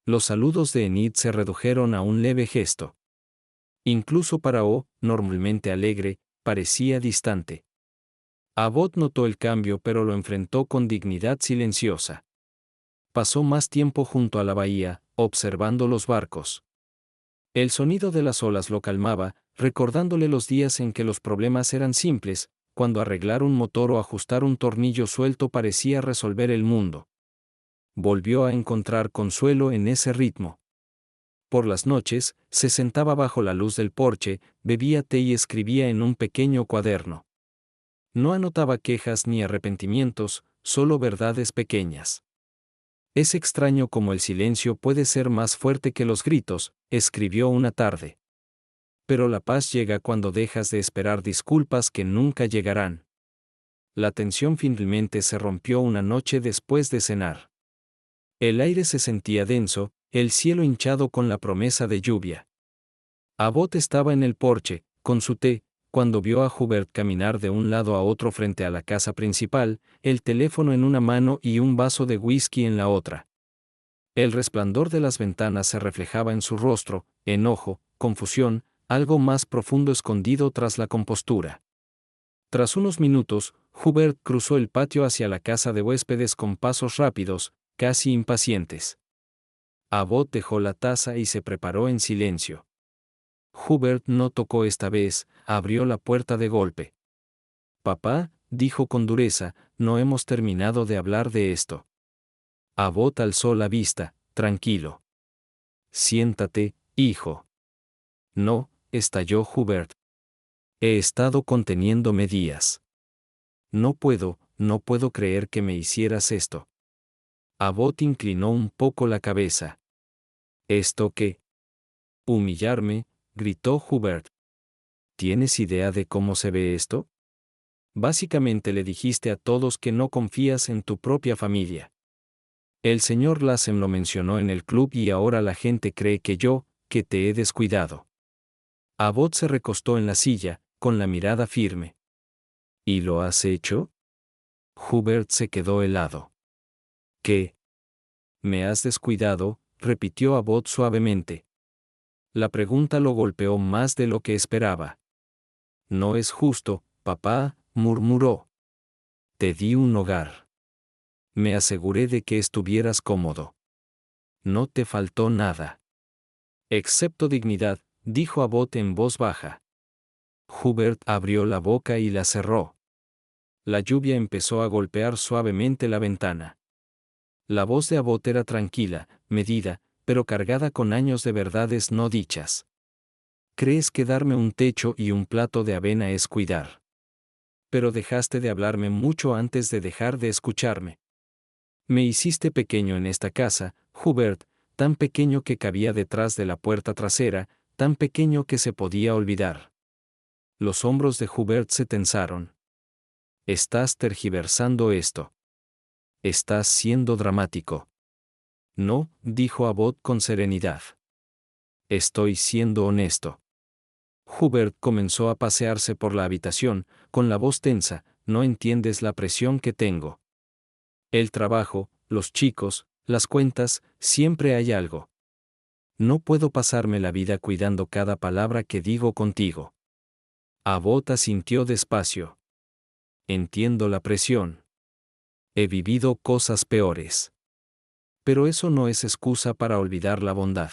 Los saludos de Enid se redujeron a un leve gesto. Incluso para O, normalmente alegre, parecía distante. Abbott notó el cambio pero lo enfrentó con dignidad silenciosa. Pasó más tiempo junto a la bahía, observando los barcos. El sonido de las olas lo calmaba, recordándole los días en que los problemas eran simples, cuando arreglar un motor o ajustar un tornillo suelto parecía resolver el mundo. Volvió a encontrar consuelo en ese ritmo. Por las noches, se sentaba bajo la luz del porche, bebía té y escribía en un pequeño cuaderno. No anotaba quejas ni arrepentimientos, solo verdades pequeñas. Es extraño cómo el silencio puede ser más fuerte que los gritos, escribió una tarde. Pero la paz llega cuando dejas de esperar disculpas que nunca llegarán. La tensión finalmente se rompió una noche después de cenar. El aire se sentía denso, el cielo hinchado con la promesa de lluvia. Abbott estaba en el porche, con su té, cuando vio a Hubert caminar de un lado a otro frente a la casa principal, el teléfono en una mano y un vaso de whisky en la otra. El resplandor de las ventanas se reflejaba en su rostro, enojo, confusión, algo más profundo escondido tras la compostura. Tras unos minutos, Hubert cruzó el patio hacia la casa de huéspedes con pasos rápidos, casi impacientes. Abbott dejó la taza y se preparó en silencio. Hubert no tocó esta vez, abrió la puerta de golpe. Papá, dijo con dureza, no hemos terminado de hablar de esto. Abbott alzó la vista, tranquilo. Siéntate, hijo. No, estalló Hubert. He estado conteniéndome días. No puedo creer que me hicieras esto. Abbott inclinó un poco la cabeza. ¿Esto qué? Humillarme, gritó Hubert. ¿Tienes idea de cómo se ve esto? Básicamente le dijiste a todos que no confías en tu propia familia. El señor Lassen lo mencionó en el club y ahora la gente cree que te he descuidado. Abbott se recostó en la silla, con la mirada firme. ¿Y lo has hecho? Hubert se quedó helado. ¿Qué? ¿Me has descuidado?, repitió Abbott suavemente. La pregunta lo golpeó más de lo que esperaba. No es justo, papá, murmuró. Te di un hogar. Me aseguré de que estuvieras cómodo. No te faltó nada. Excepto dignidad, dijo Abbott en voz baja. Hubert abrió la boca y la cerró. La lluvia empezó a golpear suavemente la ventana. La voz de Abbott era tranquila, medida, pero cargada con años de verdades no dichas. ¿Crees que darme un techo y un plato de avena es cuidar? Pero dejaste de hablarme mucho antes de dejar de escucharme. Me hiciste pequeño en esta casa, Hubert, tan pequeño que cabía detrás de la puerta trasera, tan pequeño que se podía olvidar. Los hombros de Hubert se tensaron. Estás tergiversando esto. Estás siendo dramático. No, dijo Abbott con serenidad. Estoy siendo honesto. Hubert comenzó a pasearse por la habitación, con la voz tensa. No entiendes la presión que tengo. El trabajo, los chicos, las cuentas, siempre hay algo. No puedo pasarme la vida cuidando cada palabra que digo contigo. Abbott asintió despacio. Entiendo la presión. He vivido cosas peores. Pero eso no es excusa para olvidar la bondad.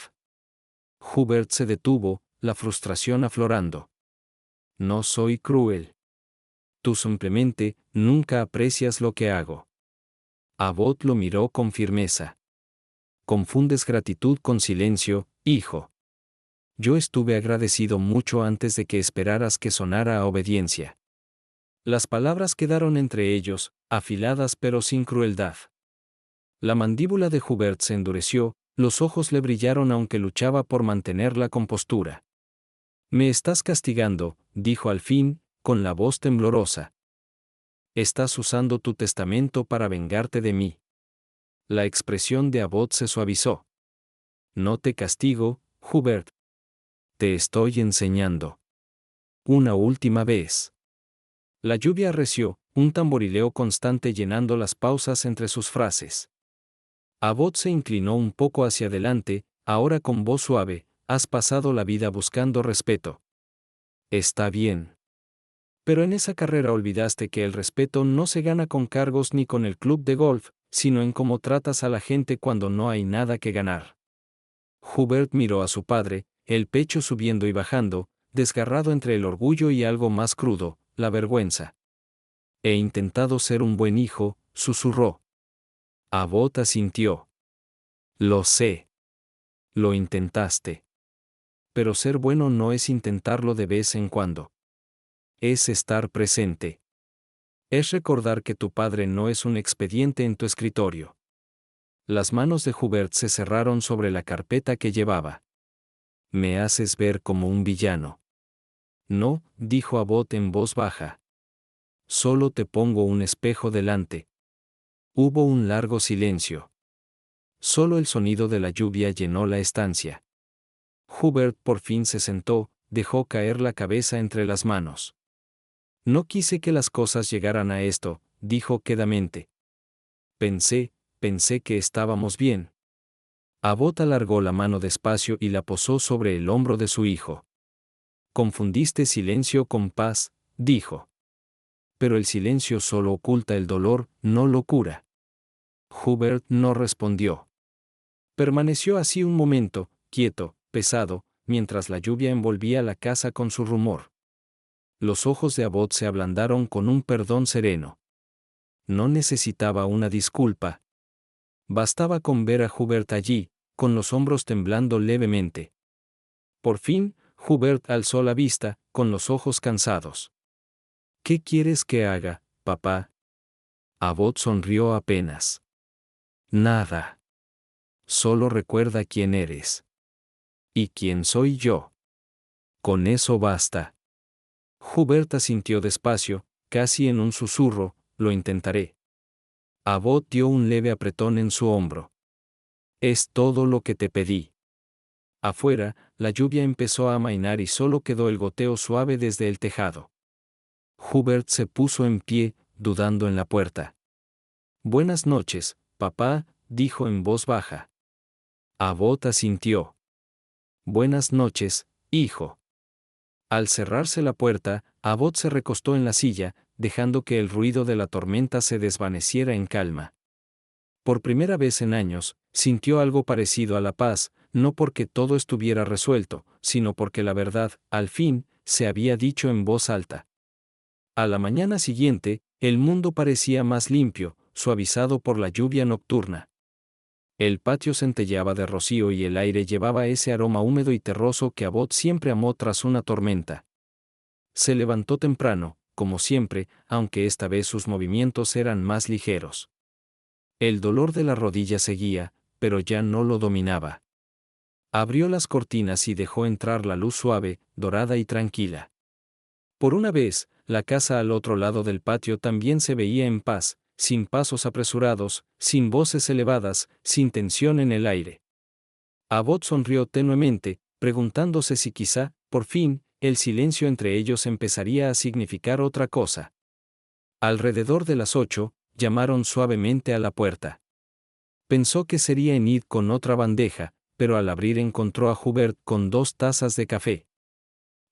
Hubert se detuvo, la frustración aflorando. No soy cruel. Tú simplemente nunca aprecias lo que hago. Abbott lo miró con firmeza. Confundes gratitud con silencio, hijo. Yo estuve agradecido mucho antes de que esperaras que sonara a obediencia. Las palabras quedaron entre ellos, afiladas pero sin crueldad. La mandíbula de Hubert se endureció, los ojos le brillaron aunque luchaba por mantener la compostura. Me estás castigando, dijo al fin, con la voz temblorosa. Estás usando tu testamento para vengarte de mí. La expresión de Abbott se suavizó. No te castigo, Hubert. Te estoy enseñando. Una última vez. La lluvia arreció, un tamborileo constante llenando las pausas entre sus frases. Abbott se inclinó un poco hacia adelante, ahora con voz suave. Has pasado la vida buscando respeto. Está bien. Pero en esa carrera olvidaste que el respeto no se gana con cargos ni con el club de golf, sino en cómo tratas a la gente cuando no hay nada que ganar. Hubert miró a su padre, el pecho subiendo y bajando, desgarrado entre el orgullo y algo más crudo, la vergüenza. He intentado ser un buen hijo, susurró. Abbott asintió. Lo sé. Lo intentaste. Pero ser bueno no es intentarlo de vez en cuando. Es estar presente. Es recordar que tu padre no es un expediente en tu escritorio. Las manos de Hubert se cerraron sobre la carpeta que llevaba. Me haces ver como un villano. No, dijo Abbott en voz baja. Solo te pongo un espejo delante. Hubo un largo silencio. Solo el sonido de la lluvia llenó la estancia. Hubert por fin se sentó, dejó caer la cabeza entre las manos. No quise que las cosas llegaran a esto, dijo quedamente. Pensé que estábamos bien. Abbott alargó la mano despacio y la posó sobre el hombro de su hijo. Confundiste silencio con paz, dijo. Pero el silencio solo oculta el dolor, no lo cura. Hubert no respondió. Permaneció así un momento, quieto, pesado, mientras la lluvia envolvía la casa con su rumor. Los ojos de Abbott se ablandaron con un perdón sereno. No necesitaba una disculpa. Bastaba con ver a Hubert allí, con los hombros temblando levemente. Por fin, Hubert alzó la vista, con los ojos cansados. ¿Qué quieres que haga, papá? Abbott sonrió apenas. Nada. Solo recuerda quién eres. ¿Y quién soy yo? Con eso basta. Hubert asintió despacio, casi en un susurro, lo intentaré. Abbott dio un leve apretón en su hombro. Es todo lo que te pedí. Afuera, la lluvia empezó a amainar y solo quedó el goteo suave desde el tejado. Hubert se puso en pie, dudando en la puerta. Buenas noches, papá, dijo en voz baja. Abbott asintió. Buenas noches, hijo. Al cerrarse la puerta, Abbott se recostó en la silla, dejando que el ruido de la tormenta se desvaneciera en calma. Por primera vez en años, sintió algo parecido a la paz, no porque todo estuviera resuelto, sino porque la verdad, al fin, se había dicho en voz alta. A la mañana siguiente, el mundo parecía más limpio, suavizado por la lluvia nocturna. El patio centelleaba de rocío y el aire llevaba ese aroma húmedo y terroso que Abbott siempre amó tras una tormenta. Se levantó temprano, como siempre, aunque esta vez sus movimientos eran más ligeros. El dolor de la rodilla seguía, pero ya no lo dominaba. Abrió las cortinas y dejó entrar la luz suave, dorada y tranquila. Por una vez, la casa al otro lado del patio también se veía en paz, sin pasos apresurados, sin voces elevadas, sin tensión en el aire. Abbott sonrió tenuemente, preguntándose si quizá, por fin, el silencio entre ellos empezaría a significar otra cosa. Alrededor de las 8, llamaron suavemente a la puerta. Pensó que sería Enid con otra bandeja, pero al abrir encontró a Hubert con 2 tazas de café.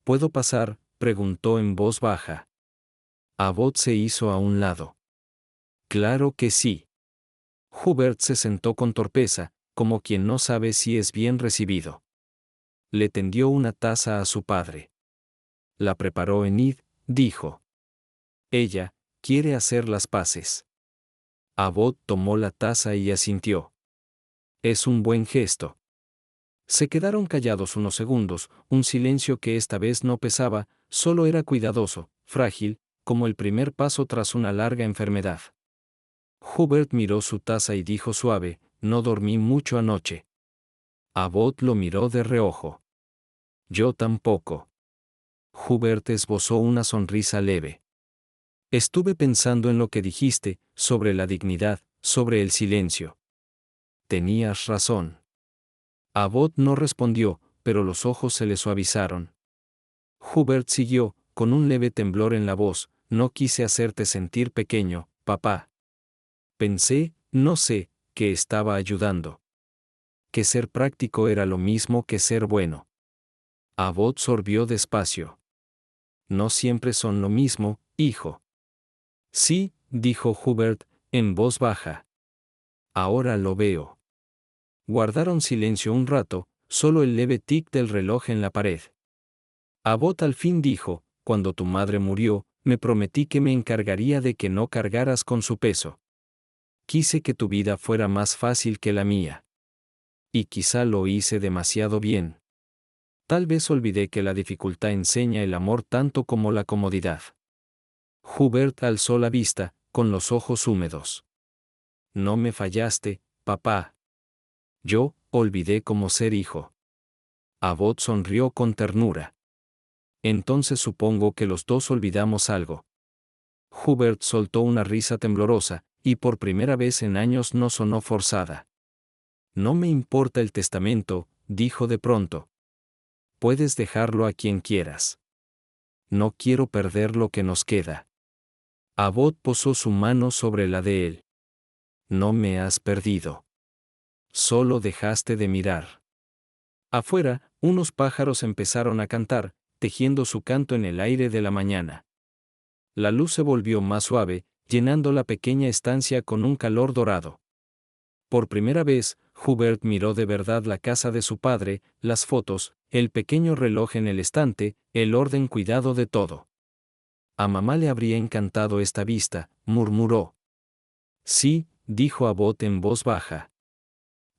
¿Puedo pasar?, preguntó en voz baja. Abbott se hizo a un lado. Claro que sí. Hubert se sentó con torpeza, como quien no sabe si es bien recibido. Le tendió una taza a su padre. La preparó Enid, dijo. Ella quiere hacer las paces. Abbott tomó la taza y asintió. Es un buen gesto. Se quedaron callados unos segundos, un silencio que esta vez no pesaba, solo era cuidadoso, frágil, como el primer paso tras una larga enfermedad. Hubert miró su taza y dijo suave, no dormí mucho anoche. Abbott lo miró de reojo. Yo tampoco. Hubert esbozó una sonrisa leve. Estuve pensando en lo que dijiste, sobre la dignidad, sobre el silencio. Tenías razón. Abbott no respondió, pero los ojos se le suavizaron. Hubert siguió, con un leve temblor en la voz, no quise hacerte sentir pequeño, papá. Pensé, no sé, que estaba ayudando. Que ser práctico era lo mismo que ser bueno. Abbott sorbió despacio. No siempre son lo mismo, hijo. Sí, dijo Hubert, en voz baja. Ahora lo veo. Guardaron silencio un rato, solo el leve tic del reloj en la pared. Abbot al fin dijo, cuando tu madre murió, me prometí que me encargaría de que no cargaras con su peso. Quise que tu vida fuera más fácil que la mía. Y quizá lo hice demasiado bien. Tal vez olvidé que la dificultad enseña el amor tanto como la comodidad. Hubert alzó la vista, con los ojos húmedos. No me fallaste, papá. Yo, olvidé cómo ser hijo. Abbot sonrió con ternura. Entonces supongo que los dos olvidamos algo. Hubert soltó una risa temblorosa, y por primera vez en años no sonó forzada. No me importa el testamento, dijo de pronto. Puedes dejarlo a quien quieras. No quiero perder lo que nos queda. Abbot posó su mano sobre la de él. No me has perdido. Solo dejaste de mirar. Afuera, unos pájaros empezaron a cantar, tejiendo su canto en el aire de la mañana. La luz se volvió más suave, llenando la pequeña estancia con un calor dorado. Por primera vez, Hubert miró de verdad la casa de su padre, las fotos, el pequeño reloj en el estante, el orden cuidado de todo. A mamá le habría encantado esta vista, murmuró. Sí, dijo Abbot en voz baja.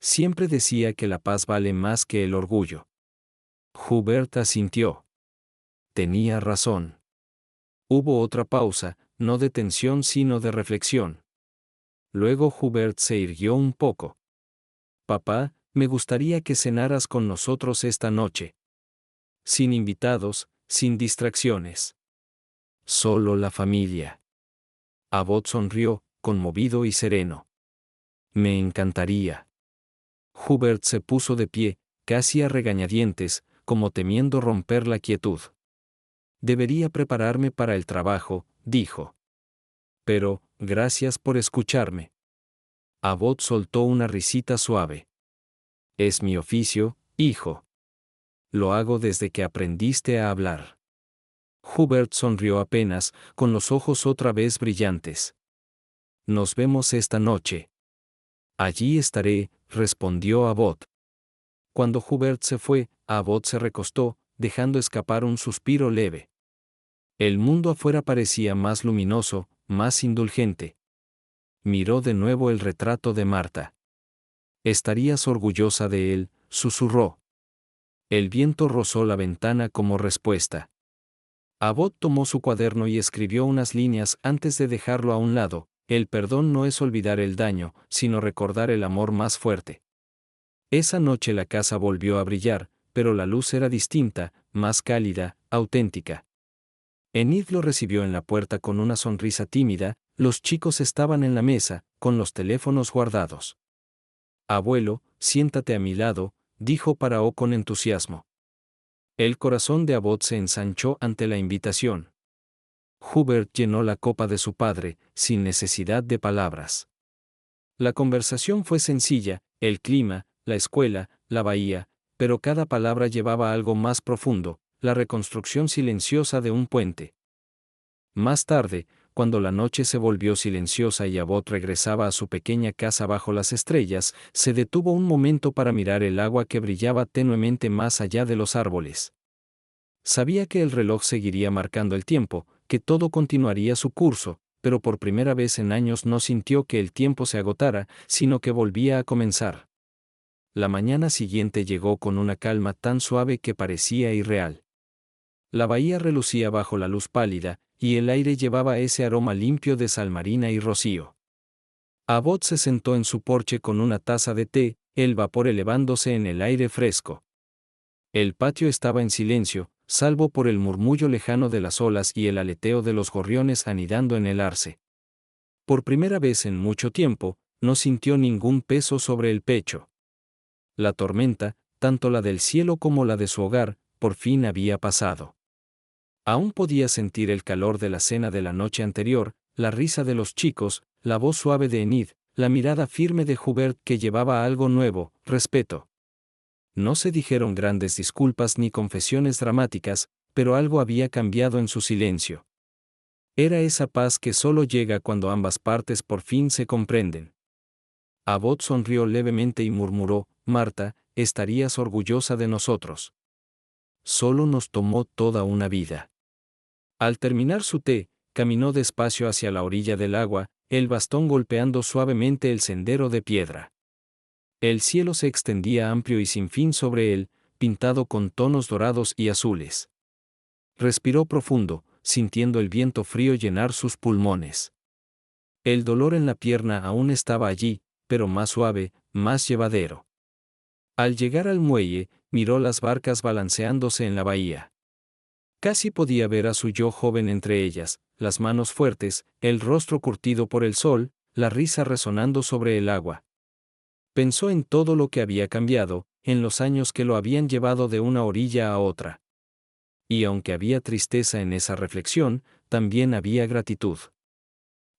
Siempre decía que la paz vale más que el orgullo. Hubert asintió. Tenía razón. Hubo otra pausa, no de tensión sino de reflexión. Luego Hubert se irguió un poco. Papá, me gustaría que cenaras con nosotros esta noche. Sin invitados, sin distracciones. Solo la familia. Abbot sonrió, conmovido y sereno. Me encantaría. Hubert se puso de pie, casi a regañadientes, como temiendo romper la quietud. Debería prepararme para el trabajo, dijo. Pero, gracias por escucharme. Abbot soltó una risita suave. Es mi oficio, hijo. Lo hago desde que aprendiste a hablar. Hubert sonrió apenas, con los ojos otra vez brillantes. Nos vemos esta noche. Allí estaré, respondió Abbot. Cuando Hubert se fue, Abbot se recostó, dejando escapar un suspiro leve. El mundo afuera parecía más luminoso, más indulgente. Miró de nuevo el retrato de Marta. Estarías orgullosa de él, susurró. El viento rozó la ventana como respuesta. Abbot tomó su cuaderno y escribió unas líneas antes de dejarlo a un lado. El perdón no es olvidar el daño, sino recordar el amor más fuerte. Esa noche la casa volvió a brillar, pero la luz era distinta, más cálida, auténtica. Enid lo recibió en la puerta con una sonrisa tímida. Los chicos estaban en la mesa, con los teléfonos guardados. Abuelo, siéntate a mi lado, dijo Paraó con entusiasmo. El corazón de Abbot se ensanchó ante la invitación. Hubert llenó la copa de su padre, sin necesidad de palabras. La conversación fue sencilla, el clima, la escuela, la bahía, pero cada palabra llevaba algo más profundo, la reconstrucción silenciosa de un puente. Más tarde, cuando la noche se volvió silenciosa y Abbot regresaba a su pequeña casa bajo las estrellas, se detuvo un momento para mirar el agua que brillaba tenuemente más allá de los árboles. Sabía que el reloj seguiría marcando el tiempo, que todo continuaría su curso, pero por primera vez en años no sintió que el tiempo se agotara, sino que volvía a comenzar. La mañana siguiente llegó con una calma tan suave que parecía irreal. La bahía relucía bajo la luz pálida, y el aire llevaba ese aroma limpio de sal marina y rocío. Abbot se sentó en su porche con una taza de té, el vapor elevándose en el aire fresco. El patio estaba en silencio, salvo por el murmullo lejano de las olas y el aleteo de los gorriones anidando en el arce. Por primera vez en mucho tiempo, no sintió ningún peso sobre el pecho. La tormenta, tanto la del cielo como la de su hogar, por fin había pasado. Aún podía sentir el calor de la cena de la noche anterior, la risa de los chicos, la voz suave de Enid, la mirada firme de Hubert que llevaba algo nuevo, respeto. No se dijeron grandes disculpas ni confesiones dramáticas, pero algo había cambiado en su silencio. Era esa paz que solo llega cuando ambas partes por fin se comprenden. Abbot sonrió levemente y murmuró: Marta, estarías orgullosa de nosotros. Solo nos tomó toda una vida. Al terminar su té, caminó despacio hacia la orilla del agua, el bastón golpeando suavemente el sendero de piedra. El cielo se extendía amplio y sin fin sobre él, pintado con tonos dorados y azules. Respiró profundo, sintiendo el viento frío llenar sus pulmones. El dolor en la pierna aún estaba allí, pero más suave, más llevadero. Al llegar al muelle, miró las barcas balanceándose en la bahía. Casi podía ver a su yo joven entre ellas, las manos fuertes, el rostro curtido por el sol, la risa resonando sobre el agua. Pensó en todo lo que había cambiado, en los años que lo habían llevado de una orilla a otra. Y aunque había tristeza en esa reflexión, también había gratitud.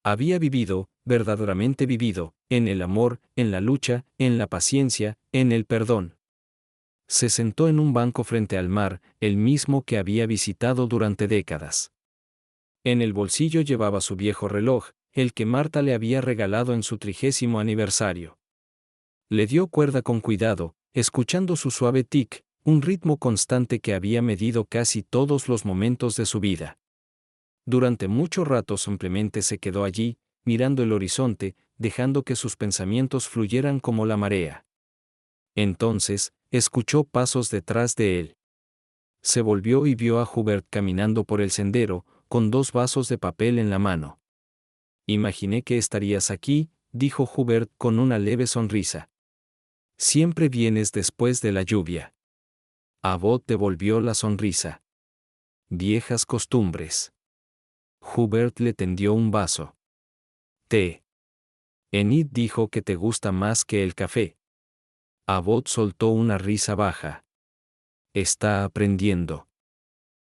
Había vivido, verdaderamente vivido, en el amor, en la lucha, en la paciencia, en el perdón. Se sentó en un banco frente al mar, el mismo que había visitado durante décadas. En el bolsillo llevaba su viejo reloj, el que Marta le había regalado en su 30º aniversario. Le dio cuerda con cuidado, escuchando su suave tic, un ritmo constante que había medido casi todos los momentos de su vida. Durante mucho rato simplemente se quedó allí, mirando el horizonte, dejando que sus pensamientos fluyeran como la marea. Entonces, escuchó pasos detrás de él. Se volvió y vio a Hubert caminando por el sendero, con 2 vasos de papel en la mano. Imaginé que estarías aquí, dijo Hubert con una leve sonrisa. Siempre vienes después de la lluvia. Abbot devolvió la sonrisa. Viejas costumbres. Hubert le tendió un vaso. Té. Enid dijo que te gusta más que el café. Abbot soltó una risa baja. Está aprendiendo.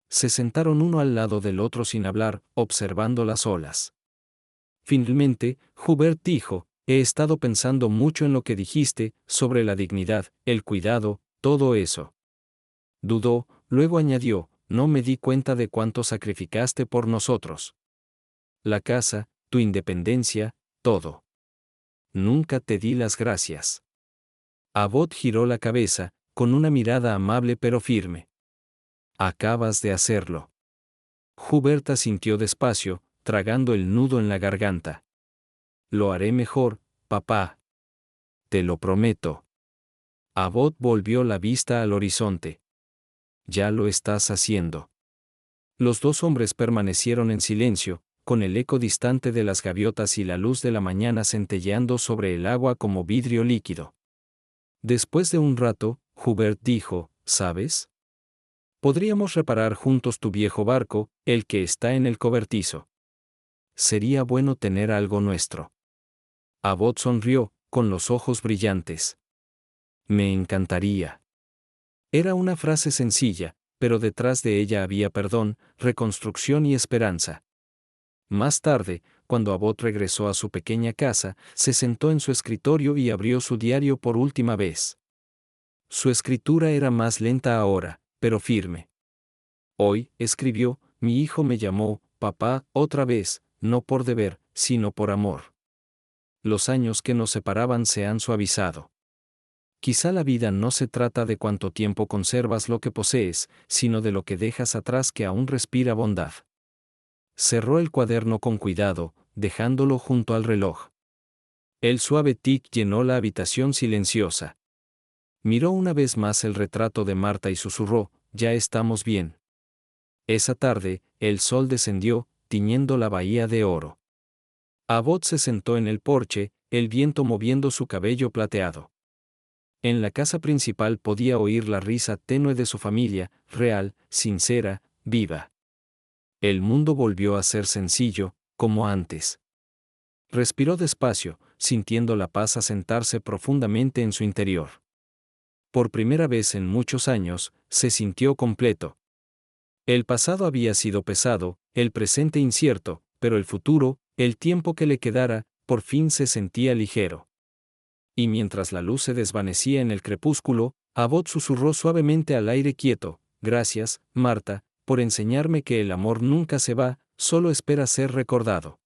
Se sentaron uno al lado del otro sin hablar, observando las olas. Finalmente, Hubert dijo: he estado pensando mucho en lo que dijiste, sobre la dignidad, el cuidado, todo eso. Dudó, luego añadió: no me di cuenta de cuánto sacrificaste por nosotros. La casa, tu independencia, todo. Nunca te di las gracias. Abbot giró la cabeza, con una mirada amable pero firme. Acabas de hacerlo. Hubert asintió despacio, tragando el nudo en la garganta. Lo haré mejor, papá. Te lo prometo. Abbot volvió la vista al horizonte. Ya lo estás haciendo. Los 2 hombres permanecieron en silencio, con el eco distante de las gaviotas y la luz de la mañana centelleando sobre el agua como vidrio líquido. Después de un rato, Hubert dijo: ¿sabes? Podríamos reparar juntos tu viejo barco, el que está en el cobertizo. Sería bueno tener algo nuestro. Abbot sonrió, con los ojos brillantes. Me encantaría. Era una frase sencilla, pero detrás de ella había perdón, reconstrucción y esperanza. Más tarde, cuando Abbot regresó a su pequeña casa, se sentó en su escritorio y abrió su diario por última vez. Su escritura era más lenta ahora, pero firme. Hoy, escribió, mi hijo me llamó, papá, otra vez, no por deber, sino por amor. Los años que nos separaban se han suavizado. Quizá la vida no se trata de cuánto tiempo conservas lo que posees, sino de lo que dejas atrás que aún respira bondad. Cerró el cuaderno con cuidado, dejándolo junto al reloj. El suave tic llenó la habitación silenciosa. Miró una vez más el retrato de Marta y susurró: ya estamos bien. Esa tarde, el sol descendió, tiñendo la bahía de oro. Abbot se sentó en el porche, el viento moviendo su cabello plateado. En la casa principal podía oír la risa tenue de su familia, real, sincera, viva. El mundo volvió a ser sencillo, como antes. Respiró despacio, sintiendo la paz asentarse profundamente en su interior. Por primera vez en muchos años, se sintió completo. El pasado había sido pesado, el presente incierto, pero el futuro, el tiempo que le quedara, por fin se sentía ligero. Y mientras la luz se desvanecía en el crepúsculo, Abbot susurró suavemente al aire quieto: gracias, Marta, por enseñarme que el amor nunca se va, solo espera ser recordado.